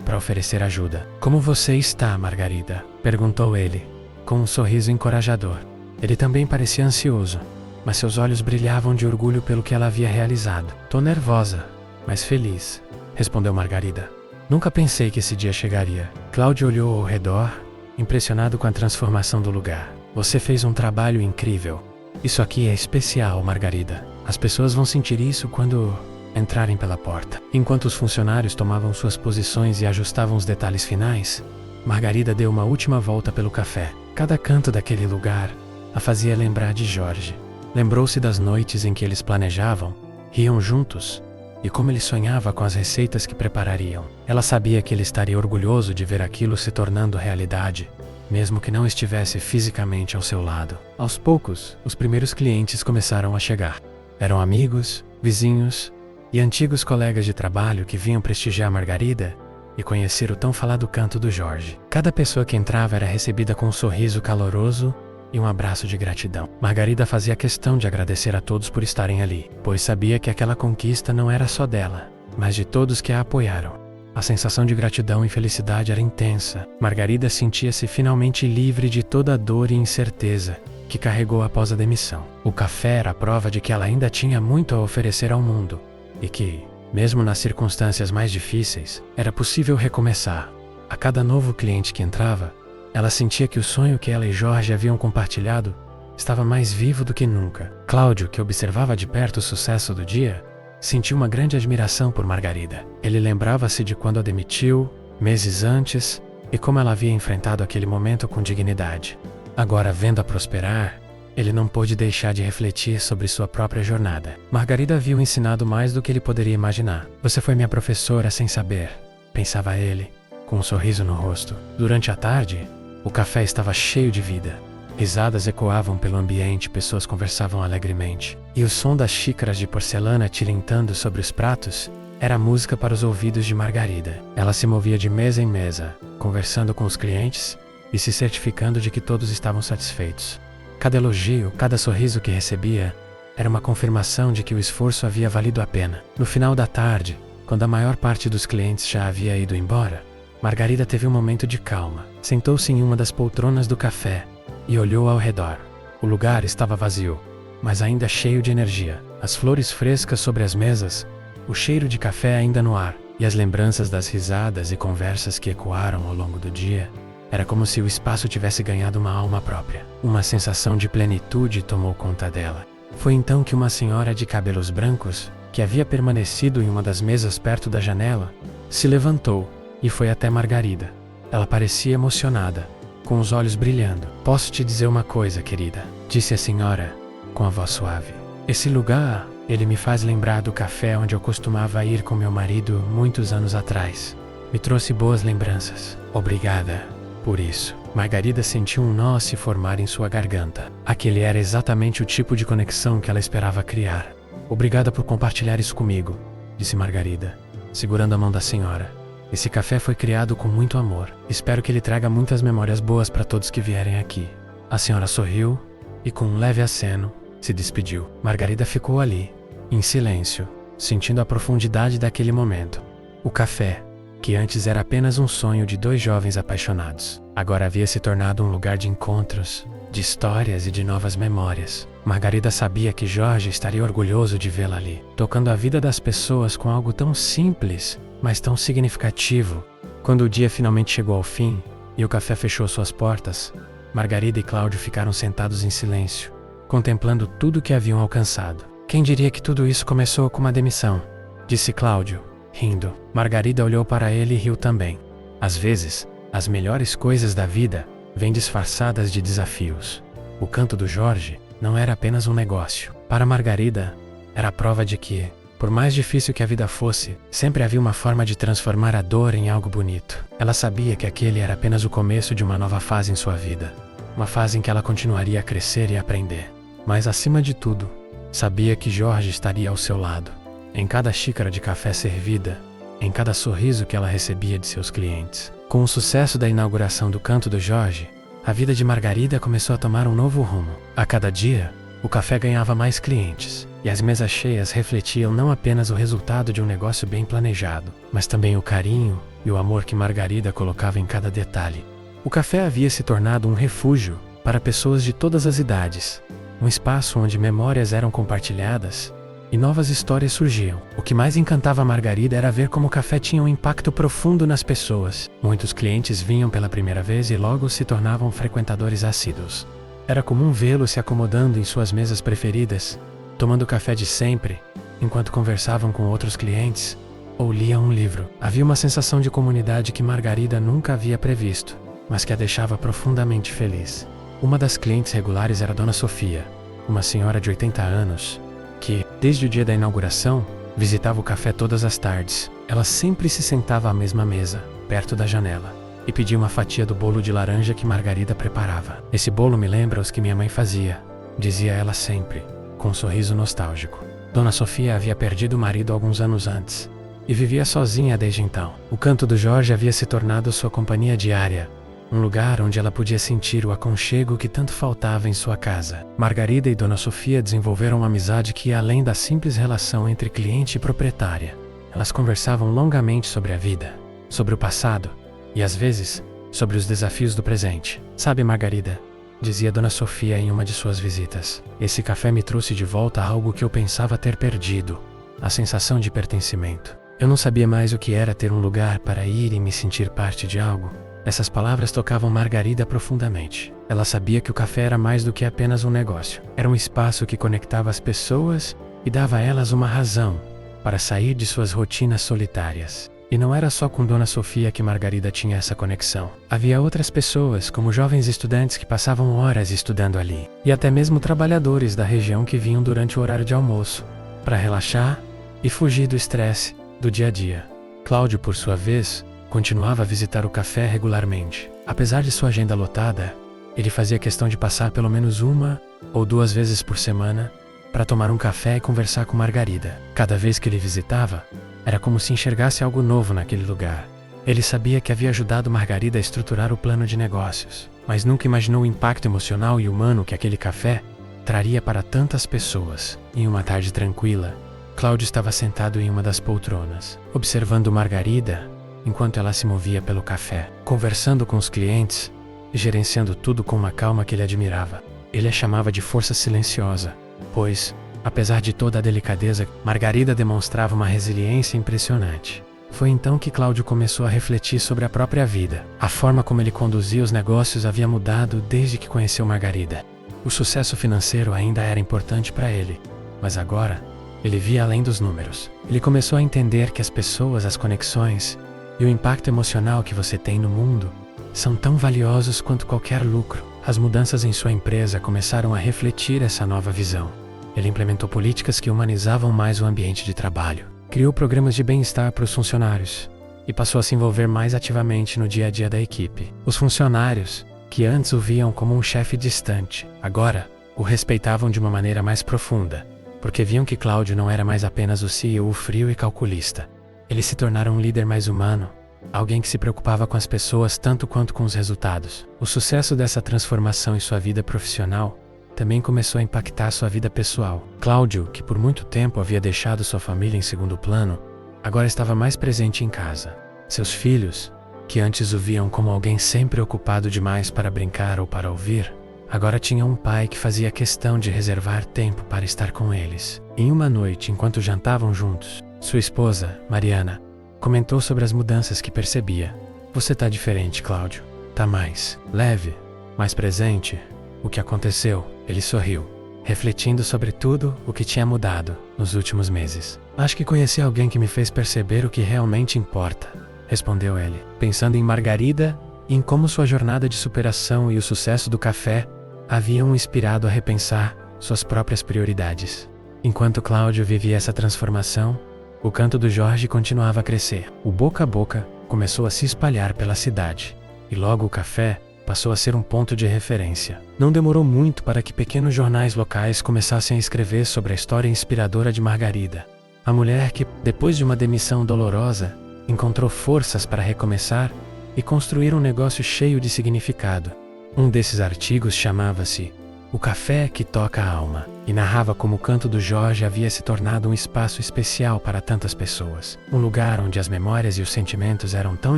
Speaker 1: para oferecer ajuda. "Como você está, Margarida?", perguntou ele, com um sorriso encorajador. Ele também parecia ansioso, mas seus olhos brilhavam de orgulho pelo que ela havia realizado. "Tô nervosa, mas feliz", respondeu Margarida. "Nunca pensei que esse dia chegaria." Cláudio olhou ao redor, impressionado com a transformação do lugar. "Você fez um trabalho incrível. Isso aqui é especial, Margarida. As pessoas vão sentir isso quando entrarem pela porta." Enquanto os funcionários tomavam suas posições e ajustavam os detalhes finais, Margarida deu uma última volta pelo café. Cada canto daquele lugar a fazia lembrar de Jorge. Lembrou-se das noites em que eles planejavam, riam juntos, e como ele sonhava com as receitas que preparariam. Ela sabia que ele estaria orgulhoso de ver aquilo se tornando realidade, mesmo que não estivesse fisicamente ao seu lado. Aos poucos, os primeiros clientes começaram a chegar. Eram amigos, vizinhos e antigos colegas de trabalho que vinham prestigiar Margarida e conhecer o tão falado canto do Jorge. Cada pessoa que entrava era recebida com um sorriso caloroso e um abraço de gratidão. Margarida fazia questão de agradecer a todos por estarem ali, pois sabia que aquela conquista não era só dela, mas de todos que a apoiaram. A sensação de gratidão e felicidade era intensa. Margarida sentia-se finalmente livre de toda a dor e incerteza que carregou após a demissão. O café era a prova de que ela ainda tinha muito a oferecer ao mundo e que, mesmo nas circunstâncias mais difíceis, era possível recomeçar. A cada novo cliente que entrava, ela sentia que o sonho que ela e Jorge haviam compartilhado estava mais vivo do que nunca. Cláudio, que observava de perto o sucesso do dia, sentiu uma grande admiração por Margarida. Ele lembrava-se de quando a demitiu, meses antes, e como ela havia enfrentado aquele momento com dignidade. Agora, vendo-a prosperar, ele não pôde deixar de refletir sobre sua própria jornada. Margarida havia o ensinado mais do que ele poderia imaginar. "Você foi minha professora sem saber", pensava ele, com um sorriso no rosto. Durante a tarde, o café estava cheio de vida. Risadas ecoavam pelo ambiente, pessoas conversavam alegremente. E o som das xícaras de porcelana tilintando sobre os pratos era música para os ouvidos de Margarida. Ela se movia de mesa em mesa, conversando com os clientes e se certificando de que todos estavam satisfeitos. Cada elogio, cada sorriso que recebia era uma confirmação de que o esforço havia valido a pena. No final da tarde, quando a maior parte dos clientes já havia ido embora, Margarida teve um momento de calma. Sentou-se em uma das poltronas do café e olhou ao redor. O lugar estava vazio, mas ainda cheio de energia. As flores frescas sobre as mesas, o cheiro de café ainda no ar, e as lembranças das risadas e conversas que ecoaram ao longo do dia. Era como se o espaço tivesse ganhado uma alma própria. Uma sensação de plenitude tomou conta dela. Foi então que uma senhora de cabelos brancos, que havia permanecido em uma das mesas perto da janela, se levantou e foi até Margarida. Ela parecia emocionada, com os olhos brilhando. "Posso te dizer uma coisa, querida?", disse a senhora, com a voz suave. "Esse lugar, ele me faz lembrar do café onde eu costumava ir com meu marido muitos anos atrás. Me trouxe boas lembranças. Obrigada por isso." Margarida sentiu um nó se formar em sua garganta. Aquele era exatamente o tipo de conexão que ela esperava criar. "Obrigada por compartilhar isso comigo", disse Margarida, segurando a mão da senhora. "Esse café foi criado com muito amor. Espero que ele traga muitas memórias boas para todos que vierem aqui." A senhora sorriu e, com um leve aceno, se despediu. Margarida ficou ali, em silêncio, sentindo a profundidade daquele momento. O café, que antes era apenas um sonho de dois jovens apaixonados, agora havia se tornado um lugar de encontros, de histórias e de novas memórias. Margarida sabia que Jorge estaria orgulhoso de vê-la ali, tocando a vida das pessoas com algo tão simples, mas tão significativo. Quando o dia finalmente chegou ao fim e o café fechou suas portas, Margarida e Cláudio ficaram sentados em silêncio, contemplando tudo que haviam alcançado. "Quem diria que tudo isso começou com uma demissão?", disse Cláudio, rindo. Margarida olhou para ele e riu também. Às vezes, as melhores coisas da vida vêm disfarçadas de desafios. O canto do Jorge não era apenas um negócio. Para Margarida, era a prova de que, por mais difícil que a vida fosse, sempre havia uma forma de transformar a dor em algo bonito. Ela sabia que aquele era apenas o começo de uma nova fase em sua vida. Uma fase em que ela continuaria a crescer e aprender. Mas, acima de tudo, sabia que Jorge estaria ao seu lado. Em cada xícara de café servida, em cada sorriso que ela recebia de seus clientes. Com o sucesso da inauguração do Canto do Jorge, a vida de Margarida começou a tomar um novo rumo. A cada dia, o café ganhava mais clientes, e as mesas cheias refletiam não apenas o resultado de um negócio bem planejado, mas também o carinho e o amor que Margarida colocava em cada detalhe. O café havia se tornado um refúgio para pessoas de todas as idades, um espaço onde memórias eram compartilhadas e novas histórias surgiam. O que mais encantava Margarida era ver como o café tinha um impacto profundo nas pessoas. Muitos clientes vinham pela primeira vez e logo se tornavam frequentadores assíduos. Era comum vê-los se acomodando em suas mesas preferidas, tomando o café de sempre, enquanto conversavam com outros clientes ou liam um livro. Havia uma sensação de comunidade que Margarida nunca havia previsto, mas que a deixava profundamente feliz. Uma das clientes regulares era Dona Sofia, uma senhora de 80 anos, que, desde o dia da inauguração, visitava o café todas as tardes. Ela sempre se sentava à mesma mesa, perto da janela, e pedia uma fatia do bolo de laranja que Margarida preparava. "Esse bolo me lembra os que minha mãe fazia", dizia ela sempre, com um sorriso nostálgico. Dona Sofia havia perdido o marido alguns anos antes, e vivia sozinha desde então. O Canto do Jorge havia se tornado sua companhia diária, um lugar onde ela podia sentir o aconchego que tanto faltava em sua casa. Margarida e Dona Sofia desenvolveram uma amizade que ia além da simples relação entre cliente e proprietária. Elas conversavam longamente sobre a vida, sobre o passado e, às vezes, sobre os desafios do presente. "Sabe, Margarida", dizia Dona Sofia em uma de suas visitas, "esse café me trouxe de volta algo que eu pensava ter perdido, a sensação de pertencimento. Eu não sabia mais o que era ter um lugar para ir e me sentir parte de algo." Essas palavras tocavam Margarida profundamente. Ela sabia que o café era mais do que apenas um negócio. Era um espaço que conectava as pessoas e dava a elas uma razão para sair de suas rotinas solitárias. E não era só com Dona Sofia que Margarida tinha essa conexão. Havia outras pessoas, como jovens estudantes que passavam horas estudando ali, e até mesmo trabalhadores da região que vinham durante o horário de almoço, para relaxar e fugir do estresse do dia a dia. Cláudio, por sua vez, continuava a visitar o café regularmente. Apesar de sua agenda lotada, ele fazia questão de passar pelo menos uma ou duas vezes por semana para tomar um café e conversar com Margarida. Cada vez que ele visitava, era como se enxergasse algo novo naquele lugar. Ele sabia que havia ajudado Margarida a estruturar o plano de negócios, mas nunca imaginou o impacto emocional e humano que aquele café traria para tantas pessoas. Em uma tarde tranquila, Cláudio estava sentado em uma das poltronas, observando Margarida enquanto ela se movia pelo café, conversando com os clientes e gerenciando tudo com uma calma que ele admirava. Ele a chamava de força silenciosa, pois, apesar de toda a delicadeza, Margarida demonstrava uma resiliência impressionante. Foi então que Cláudio começou a refletir sobre a própria vida. A forma como ele conduzia os negócios havia mudado desde que conheceu Margarida. O sucesso financeiro ainda era importante para ele, mas agora ele via além dos números. Ele começou a entender que as pessoas, as conexões e o impacto emocional que você tem no mundo são tão valiosos quanto qualquer lucro. As mudanças em sua empresa começaram a refletir essa nova visão. Ele implementou políticas que humanizavam mais o ambiente de trabalho. Criou programas de bem-estar para os funcionários e passou a se envolver mais ativamente no dia a dia da equipe. Os funcionários, que antes o viam como um chefe distante, agora o respeitavam de uma maneira mais profunda, porque viam que Cláudio não era mais apenas o CEO frio e calculista. Ele se tornara um líder mais humano, alguém que se preocupava com as pessoas tanto quanto com os resultados. O sucesso dessa transformação em sua vida profissional também começou a impactar sua vida pessoal. Cláudio, que por muito tempo havia deixado sua família em segundo plano, agora estava mais presente em casa. Seus filhos, que antes o viam como alguém sempre ocupado demais para brincar ou para ouvir, agora tinham um pai que fazia questão de reservar tempo para estar com eles. Em uma noite, enquanto jantavam juntos, sua esposa, Mariana, comentou sobre as mudanças que percebia. "Você tá diferente, Cláudio. Tá mais leve, mais presente." O que aconteceu? Ele sorriu, refletindo sobre tudo o que tinha mudado nos últimos meses. "Acho que conheci alguém que me fez perceber o que realmente importa", respondeu ele, pensando em Margarida e em como sua jornada de superação e o sucesso do café haviam o inspirado a repensar suas próprias prioridades. Enquanto Cláudio vivia essa transformação, o canto do Jorge continuava a crescer. O boca a boca começou a se espalhar pela cidade, e logo o café passou a ser um ponto de referência. Não demorou muito para que pequenos jornais locais começassem a escrever sobre a história inspiradora de Margarida, a mulher que, depois de uma demissão dolorosa, encontrou forças para recomeçar e construir um negócio cheio de significado. Um desses artigos chamava-se "O Café que Toca a Alma" e narrava como o canto do Jorge havia se tornado um espaço especial para tantas pessoas, um lugar onde as memórias e os sentimentos eram tão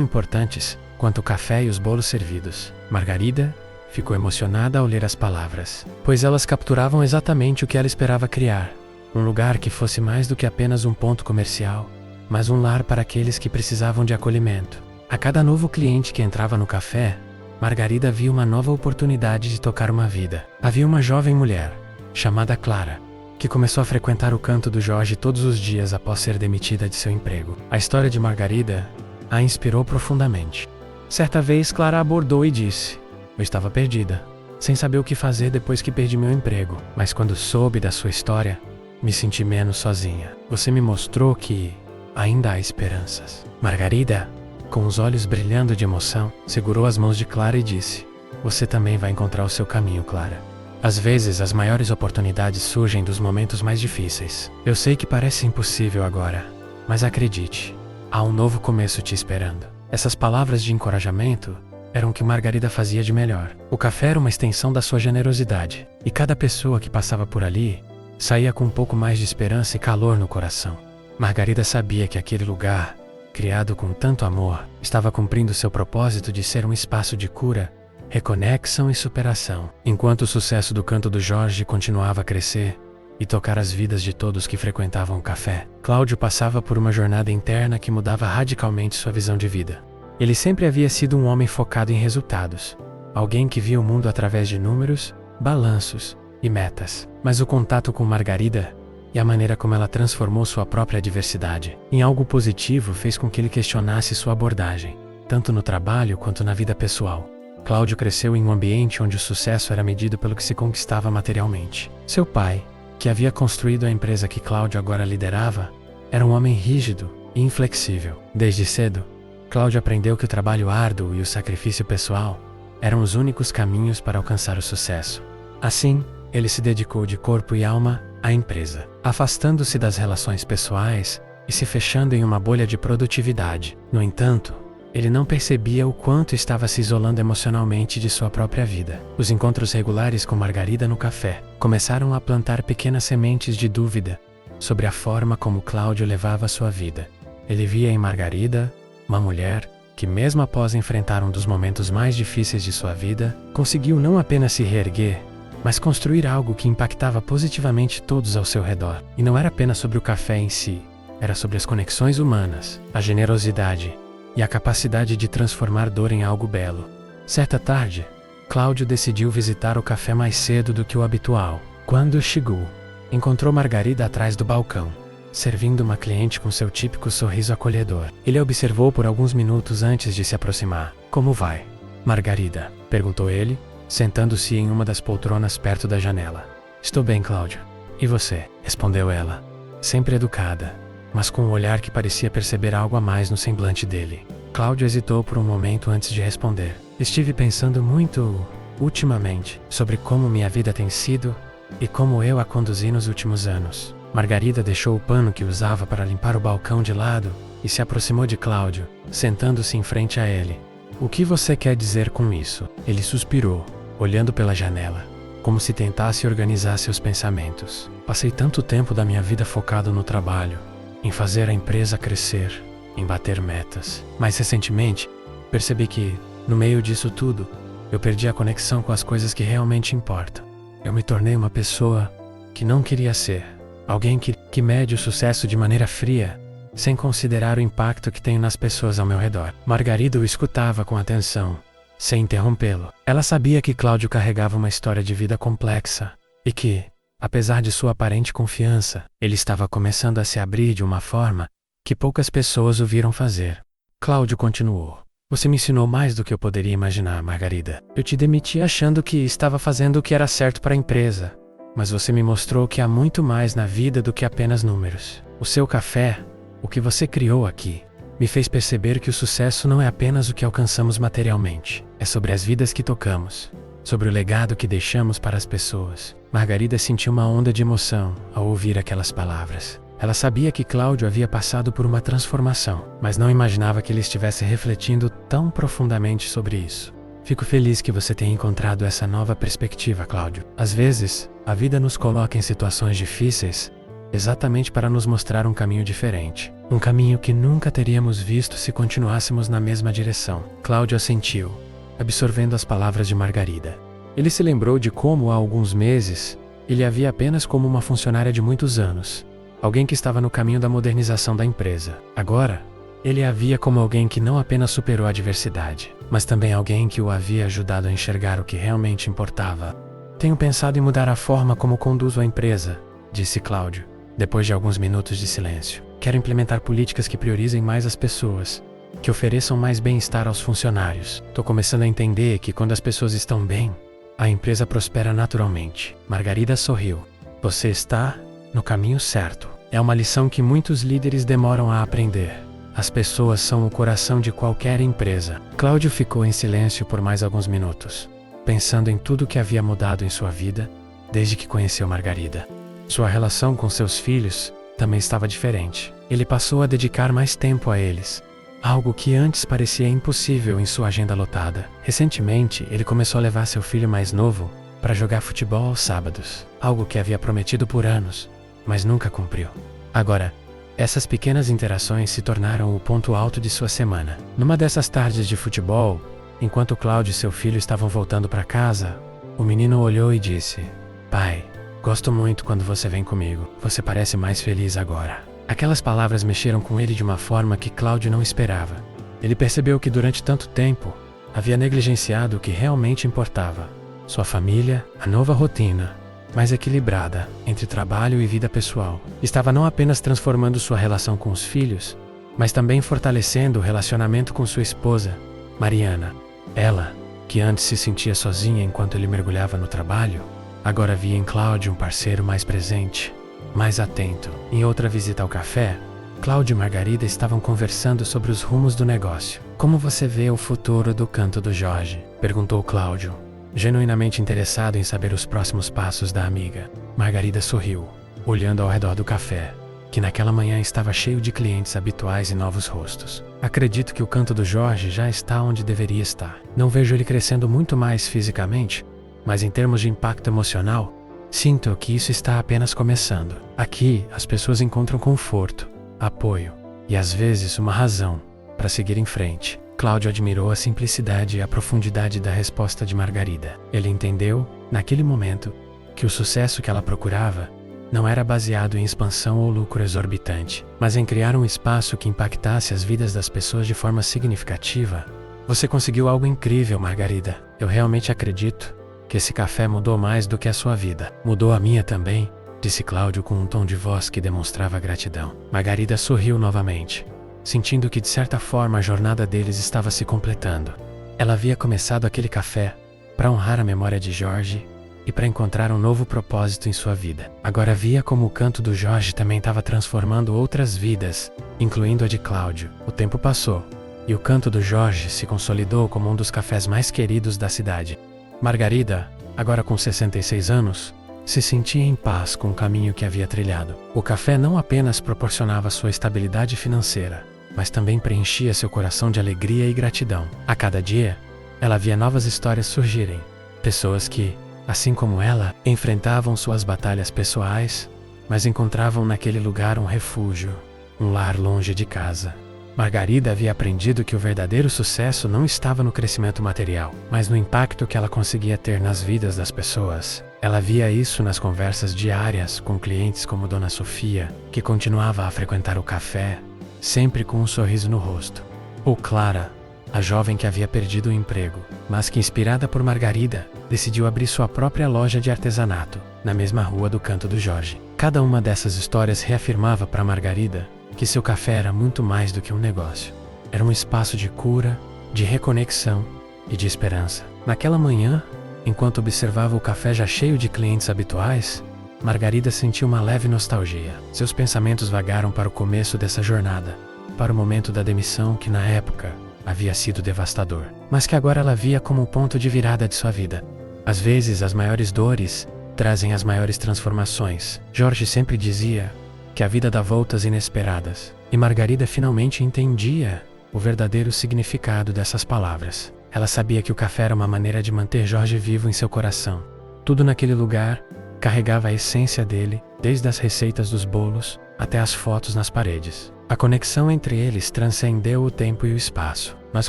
Speaker 1: importantes quanto o café e os bolos servidos. Margarida ficou emocionada ao ler as palavras, pois elas capturavam exatamente o que ela esperava criar, um lugar que fosse mais do que apenas um ponto comercial, mas um lar para aqueles que precisavam de acolhimento. A cada novo cliente que entrava no café, Margarida via uma nova oportunidade de tocar uma vida. Havia uma jovem mulher, chamada Clara, que começou a frequentar o canto do Jorge todos os dias após ser demitida de seu emprego. A história de Margarida a inspirou profundamente. Certa vez, Clara abordou e disse: "Eu estava perdida, sem saber o que fazer depois que perdi meu emprego. Mas quando soube da sua história, me senti menos sozinha. Você me mostrou que ainda há esperanças." Margarida, com os olhos brilhando de emoção, segurou as mãos de Clara e disse: "Você também vai encontrar o seu caminho, Clara. Às vezes, as maiores oportunidades surgem dos momentos mais difíceis. Eu sei que parece impossível agora, mas acredite, há um novo começo te esperando." Essas palavras de encorajamento eram o que Margarida fazia de melhor. O café era uma extensão da sua generosidade, e cada pessoa que passava por ali saía com um pouco mais de esperança e calor no coração. Margarida sabia que aquele lugar, criado com tanto amor, estava cumprindo seu propósito de ser um espaço de cura, reconexão e superação. Enquanto o sucesso do canto do Jorge continuava a crescer e tocar as vidas de todos que frequentavam o café, Cláudio passava por uma jornada interna que mudava radicalmente sua visão de vida. Ele sempre havia sido um homem focado em resultados, alguém que via o mundo através de números, balanços e metas. Mas o contato com Margarida e a maneira como ela transformou sua própria adversidade em algo positivo fez com que ele questionasse sua abordagem, tanto no trabalho quanto na vida pessoal. Cláudio cresceu em um ambiente onde o sucesso era medido pelo que se conquistava materialmente. Seu pai, que havia construído a empresa que Cláudio agora liderava, era um homem rígido e inflexível. Desde cedo, Cláudio aprendeu que o trabalho árduo e o sacrifício pessoal eram os únicos caminhos para alcançar o sucesso. Assim, ele se dedicou de corpo e alma a empresa, afastando-se das relações pessoais e se fechando em uma bolha de produtividade. No entanto, ele não percebia o quanto estava se isolando emocionalmente de sua própria vida. Os encontros regulares com Margarida no café começaram a plantar pequenas sementes de dúvida sobre a forma como Cláudio levava sua vida. Ele via em Margarida uma mulher que, mesmo após enfrentar um dos momentos mais difíceis de sua vida, conseguiu não apenas se reerguer, mas construir algo que impactava positivamente todos ao seu redor. E não era apenas sobre o café em si, era sobre as conexões humanas, a generosidade e a capacidade de transformar dor em algo belo. Certa tarde, Cláudio decidiu visitar o café mais cedo do que o habitual. Quando chegou, encontrou Margarida atrás do balcão, servindo uma cliente com seu típico sorriso acolhedor. Ele a observou por alguns minutos antes de se aproximar. "Como vai, Margarida?", perguntou ele, sentando-se em uma das poltronas perto da janela. "Estou bem, Cláudio. E você?", respondeu ela, sempre educada, mas com um olhar que parecia perceber algo a mais no semblante dele. Cláudio hesitou por um momento antes de responder. "Estive pensando muito, ultimamente, sobre como minha vida tem sido e como eu a conduzi nos últimos anos." Margarida deixou o pano que usava para limpar o balcão de lado e se aproximou de Cláudio, sentando-se em frente a ele. "O que você quer dizer com isso?", ele suspirou, olhando pela janela, como se tentasse organizar seus pensamentos. "Passei tanto tempo da minha vida focado no trabalho, em fazer a empresa crescer, em bater metas. Mas recentemente, percebi que, no meio disso tudo, eu perdi a conexão com as coisas que realmente importam. Eu me tornei uma pessoa que não queria ser. Alguém que mede o sucesso de maneira fria, sem considerar o impacto que tenho nas pessoas ao meu redor." Margarida o escutava com atenção, sem interrompê-lo. Ela sabia que Cláudio carregava uma história de vida complexa e que, apesar de sua aparente confiança, ele estava começando a se abrir de uma forma que poucas pessoas o viram fazer. Cláudio continuou. "Você me ensinou mais do que eu poderia imaginar, Margarida. Eu te demiti achando que estava fazendo o que era certo para a empresa, mas você me mostrou que há muito mais na vida do que apenas números. O seu café, o que você criou aqui, me fez perceber que o sucesso não é apenas o que alcançamos materialmente. É sobre as vidas que tocamos, sobre o legado que deixamos para as pessoas." Margarida sentiu uma onda de emoção ao ouvir aquelas palavras. Ela sabia que Cláudio havia passado por uma transformação, mas não imaginava que ele estivesse refletindo tão profundamente sobre isso. "Fico feliz que você tenha encontrado essa nova perspectiva, Cláudio. Às vezes, a vida nos coloca em situações difíceis, exatamente para nos mostrar um caminho diferente. Um caminho que nunca teríamos visto se continuássemos na mesma direção." Cláudio assentiu, absorvendo as palavras de Margarida. Ele se lembrou de como, há alguns meses, ele a via apenas como uma funcionária de muitos anos, alguém que estava no caminho da modernização da empresa. Agora, ele a via como alguém que não apenas superou a adversidade, mas também alguém que o havia ajudado a enxergar o que realmente importava. "Tenho pensado em mudar a forma como conduzo a empresa", disse Cláudio, depois de alguns minutos de silêncio. "Quero implementar políticas que priorizem mais as pessoas, que ofereçam mais bem-estar aos funcionários. Tô começando a entender que quando as pessoas estão bem, a empresa prospera naturalmente." Margarida sorriu. "Você está no caminho certo. É uma lição que muitos líderes demoram a aprender. As pessoas são o coração de qualquer empresa." Cláudio ficou em silêncio por mais alguns minutos, pensando em tudo que havia mudado em sua vida desde que conheceu Margarida. Sua relação com seus filhos também estava diferente. Ele passou a dedicar mais tempo a eles, algo que antes parecia impossível em sua agenda lotada. Recentemente, ele começou a levar seu filho mais novo para jogar futebol aos sábados, algo que havia prometido por anos, mas nunca cumpriu. Agora, essas pequenas interações se tornaram o ponto alto de sua semana. Numa dessas tardes de futebol, enquanto Cláudio e seu filho estavam voltando para casa, o menino olhou e disse: "Pai, gosto muito quando você vem comigo. Você parece mais feliz agora." Aquelas palavras mexeram com ele de uma forma que Cláudio não esperava. Ele percebeu que durante tanto tempo havia negligenciado o que realmente importava: sua família, a nova rotina, mais equilibrada entre trabalho e vida pessoal. Estava não apenas transformando sua relação com os filhos, mas também fortalecendo o relacionamento com sua esposa, Mariana. Ela, que antes se sentia sozinha enquanto ele mergulhava no trabalho, agora via em Cláudio um parceiro mais presente, mais atento. Em outra visita ao café, Cláudio e Margarida estavam conversando sobre os rumos do negócio. "Como você vê o futuro do Canto do Jorge?", perguntou Cláudio, genuinamente interessado em saber os próximos passos da amiga. Margarida sorriu. olhando ao redor do café, que naquela manhã estava cheio de clientes habituais e novos rostos. Acredito que o canto do Jorge já está onde deveria estar. Não vejo ele crescendo muito mais fisicamente, mas em termos de impacto emocional, sinto que isso está apenas começando. Aqui, as pessoas encontram conforto, apoio e às vezes uma razão para seguir em frente. Cláudio admirou a simplicidade e a profundidade da resposta de Margarida. Ele entendeu, naquele momento, que o sucesso que ela procurava não era baseado em expansão ou lucro exorbitante, mas em criar um espaço que impactasse as vidas das pessoas de forma significativa. Você conseguiu algo incrível, Margarida. Eu realmente acredito que esse café mudou mais do que a sua vida. Mudou a minha também, disse Cláudio com um tom de voz que demonstrava gratidão. Margarida sorriu novamente, sentindo que de certa forma a jornada deles estava se completando. Ela havia começado aquele café para honrar a memória de Jorge e para encontrar um novo propósito em sua vida. Agora via como o canto do Jorge também estava transformando outras vidas, incluindo a de Cláudio. O tempo passou, e o canto do Jorge se consolidou como um dos cafés mais queridos da cidade. Margarida, agora com 66 anos, se sentia em paz com o caminho que havia trilhado. O café não apenas proporcionava sua estabilidade financeira, mas também preenchia seu coração de alegria e gratidão. A cada dia, ela via novas histórias surgirem. Pessoas que, assim como ela, enfrentavam suas batalhas pessoais, mas encontravam naquele lugar um refúgio, um lar longe de casa. Margarida havia aprendido que o verdadeiro sucesso não estava no crescimento material, mas no impacto que ela conseguia ter nas vidas das pessoas. Ela via isso nas conversas diárias com clientes como Dona Sofia, que continuava a frequentar o café, sempre com um sorriso no rosto. Ou Clara, a jovem que havia perdido o emprego, mas que, inspirada por Margarida, decidiu abrir sua própria loja de artesanato, na mesma rua do Canto do Jorge. Cada uma dessas histórias reafirmava para Margarida que seu café era muito mais do que um negócio. Era um espaço de cura, de reconexão e de esperança. Naquela manhã, enquanto observava o café já cheio de clientes habituais, Margarida sentiu uma leve nostalgia. Seus pensamentos vagaram para o começo dessa jornada, para o momento da demissão que, na época, havia sido devastador, mas que agora ela via como o ponto de virada de sua vida. Às vezes, as maiores dores trazem as maiores transformações. Jorge sempre dizia que a vida dá voltas inesperadas, e Margarida finalmente entendia o verdadeiro significado dessas palavras. Ela sabia que o café era uma maneira de manter Jorge vivo em seu coração. Tudo naquele lugar carregava a essência dele, desde as receitas dos bolos até as fotos nas paredes. A conexão entre eles transcendeu o tempo e o espaço. Nós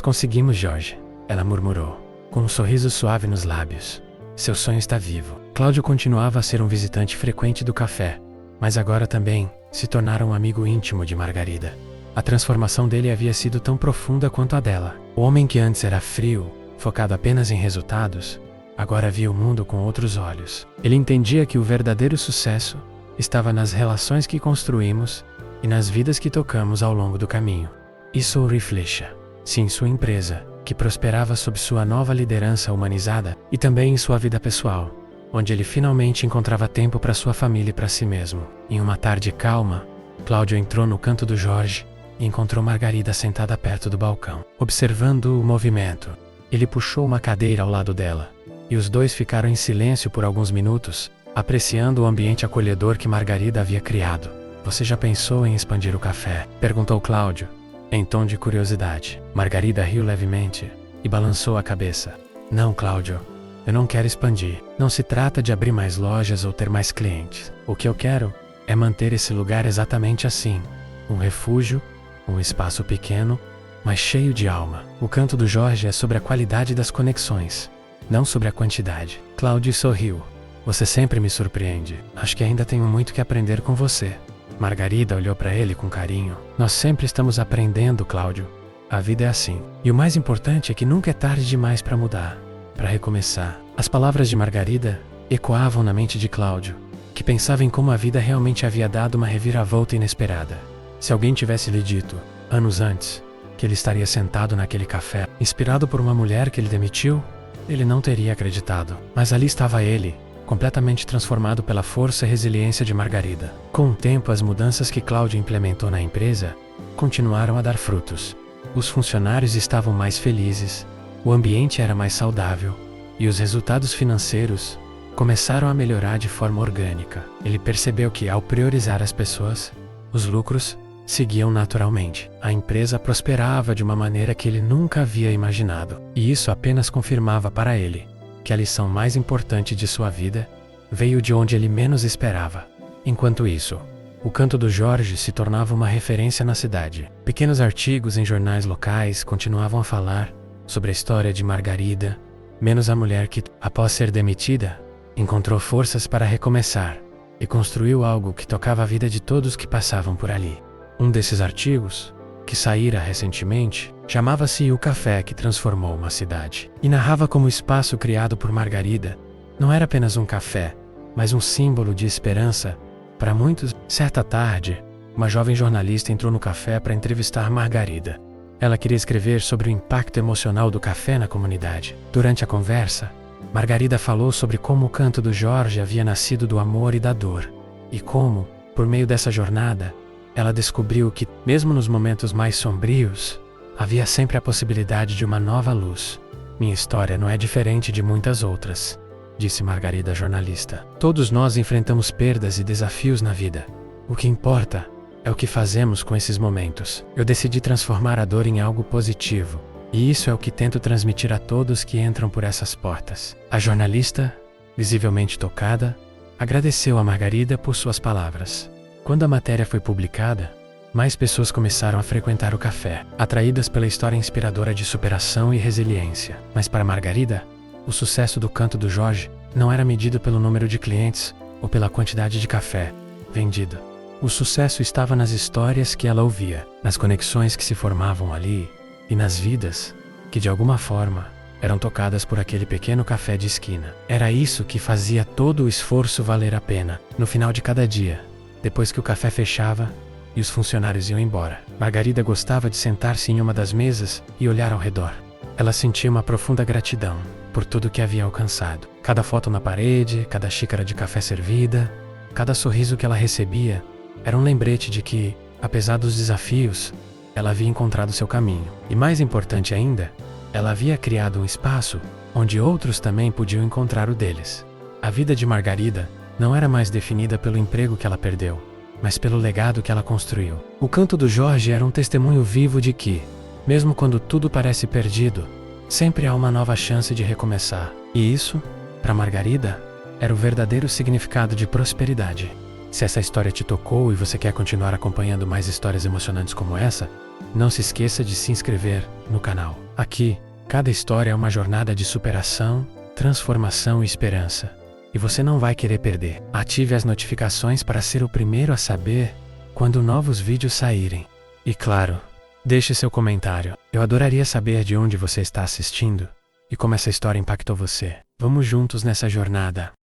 Speaker 1: conseguimos, Jorge, ela murmurou, com um sorriso suave nos lábios. Seu sonho está vivo. Cláudio continuava a ser um visitante frequente do café, mas agora também se tornara um amigo íntimo de Margarida. A transformação dele havia sido tão profunda quanto a dela. O homem que antes era frio, focado apenas em resultados, agora via o mundo com outros olhos. Ele entendia que o verdadeiro sucesso estava nas relações que construímos e nas vidas que tocamos ao longo do caminho. Isso o refletia, sim, sua empresa, que prosperava sob sua nova liderança humanizada, e também em sua vida pessoal, onde ele finalmente encontrava tempo para sua família e para si mesmo. Em uma tarde calma, Cláudio entrou no Canto do Jorge e encontrou Margarida sentada perto do balcão. Observando o movimento, ele puxou uma cadeira ao lado dela, e os dois ficaram em silêncio por alguns minutos, apreciando o ambiente acolhedor que Margarida havia criado. Você já pensou em expandir o café? Perguntou Cláudio, em tom de curiosidade. Margarida riu levemente e balançou a cabeça. Não, Cláudio, eu não quero expandir. Não se trata de abrir mais lojas ou ter mais clientes. O que eu quero é manter esse lugar exatamente assim. Um refúgio, um espaço pequeno, mas cheio de alma. O Canto do Jorge é sobre a qualidade das conexões, não sobre a quantidade. Cláudio sorriu. Você sempre me surpreende. Acho que ainda tenho muito que aprender com você. Margarida olhou para ele com carinho. Nós sempre estamos aprendendo, Cláudio. A vida é assim. E o mais importante é que nunca é tarde demais para mudar, para recomeçar. As palavras de Margarida ecoavam na mente de Cláudio, que pensava em como a vida realmente havia dado uma reviravolta inesperada. Se alguém tivesse lhe dito, anos antes, que ele estaria sentado naquele café, inspirado por uma mulher que ele demitiu, ele não teria acreditado. Mas ali estava ele, completamente transformado pela força e resiliência de Margarida. Com o tempo, as mudanças que Cláudio implementou na empresa continuaram a dar frutos. Os funcionários estavam mais felizes, o ambiente era mais saudável e os resultados financeiros começaram a melhorar de forma orgânica. Ele percebeu que, ao priorizar as pessoas, os lucros seguiam naturalmente. A empresa prosperava de uma maneira que ele nunca havia imaginado. E isso apenas confirmava para ele que a lição mais importante de sua vida veio de onde ele menos esperava. Enquanto isso, o Canto do Jorge se tornava uma referência na cidade. Pequenos artigos em jornais locais continuavam a falar sobre a história de Margarida, menos a mulher que, após ser demitida, encontrou forças para recomeçar e construiu algo que tocava a vida de todos que passavam por ali. Um desses artigos, que saíra recentemente, chamava-se O Café que Transformou uma Cidade, e narrava como o espaço criado por Margarida não era apenas um café, mas um símbolo de esperança para muitos. Certa tarde, uma jovem jornalista entrou no café para entrevistar Margarida. Ela queria escrever sobre o impacto emocional do café na comunidade. Durante a conversa, Margarida falou sobre como o Canto do Jorge havia nascido do amor e da dor, e como, por meio dessa jornada, ela descobriu que, mesmo nos momentos mais sombrios, havia sempre a possibilidade de uma nova luz. Minha história não é diferente de muitas outras, disse Margarida à jornalista. Todos nós enfrentamos perdas e desafios na vida. O que importa é o que fazemos com esses momentos. Eu decidi transformar a dor em algo positivo, e isso é o que tento transmitir a todos que entram por essas portas. A jornalista, visivelmente tocada, agradeceu a Margarida por suas palavras. Quando a matéria foi publicada, mais pessoas começaram a frequentar o café, atraídas pela história inspiradora de superação e resiliência. Mas para Margarida, o sucesso do Canto do Jorge não era medido pelo número de clientes ou pela quantidade de café vendido. O sucesso estava nas histórias que ela ouvia, nas conexões que se formavam ali e nas vidas que, de alguma forma, eram tocadas por aquele pequeno café de esquina. Era isso que fazia todo o esforço valer a pena. No final de cada dia, depois que o café fechava e os funcionários iam embora, Margarida gostava de sentar-se em uma das mesas e olhar ao redor. Ela sentia uma profunda gratidão por tudo o que havia alcançado. Cada foto na parede, cada xícara de café servida, cada sorriso que ela recebia era um lembrete de que, apesar dos desafios, ela havia encontrado seu caminho. E mais importante ainda, ela havia criado um espaço onde outros também podiam encontrar o deles. A vida de Margarida não era mais definida pelo emprego que ela perdeu, mas pelo legado que ela construiu. O Canto do Jorge era um testemunho vivo de que, mesmo quando tudo parece perdido, sempre há uma nova chance de recomeçar. E isso, para Margarida, era o verdadeiro significado de prosperidade. Se essa história te tocou e você quer continuar acompanhando mais histórias emocionantes como essa, não se esqueça de se inscrever no canal. Aqui, cada história é uma jornada de superação, transformação e esperança. E você não vai querer perder. Ative as notificações para ser o primeiro a saber quando novos vídeos saírem. E claro, deixe seu comentário. Eu adoraria saber de onde você está assistindo e como essa história impactou você. Vamos juntos nessa jornada.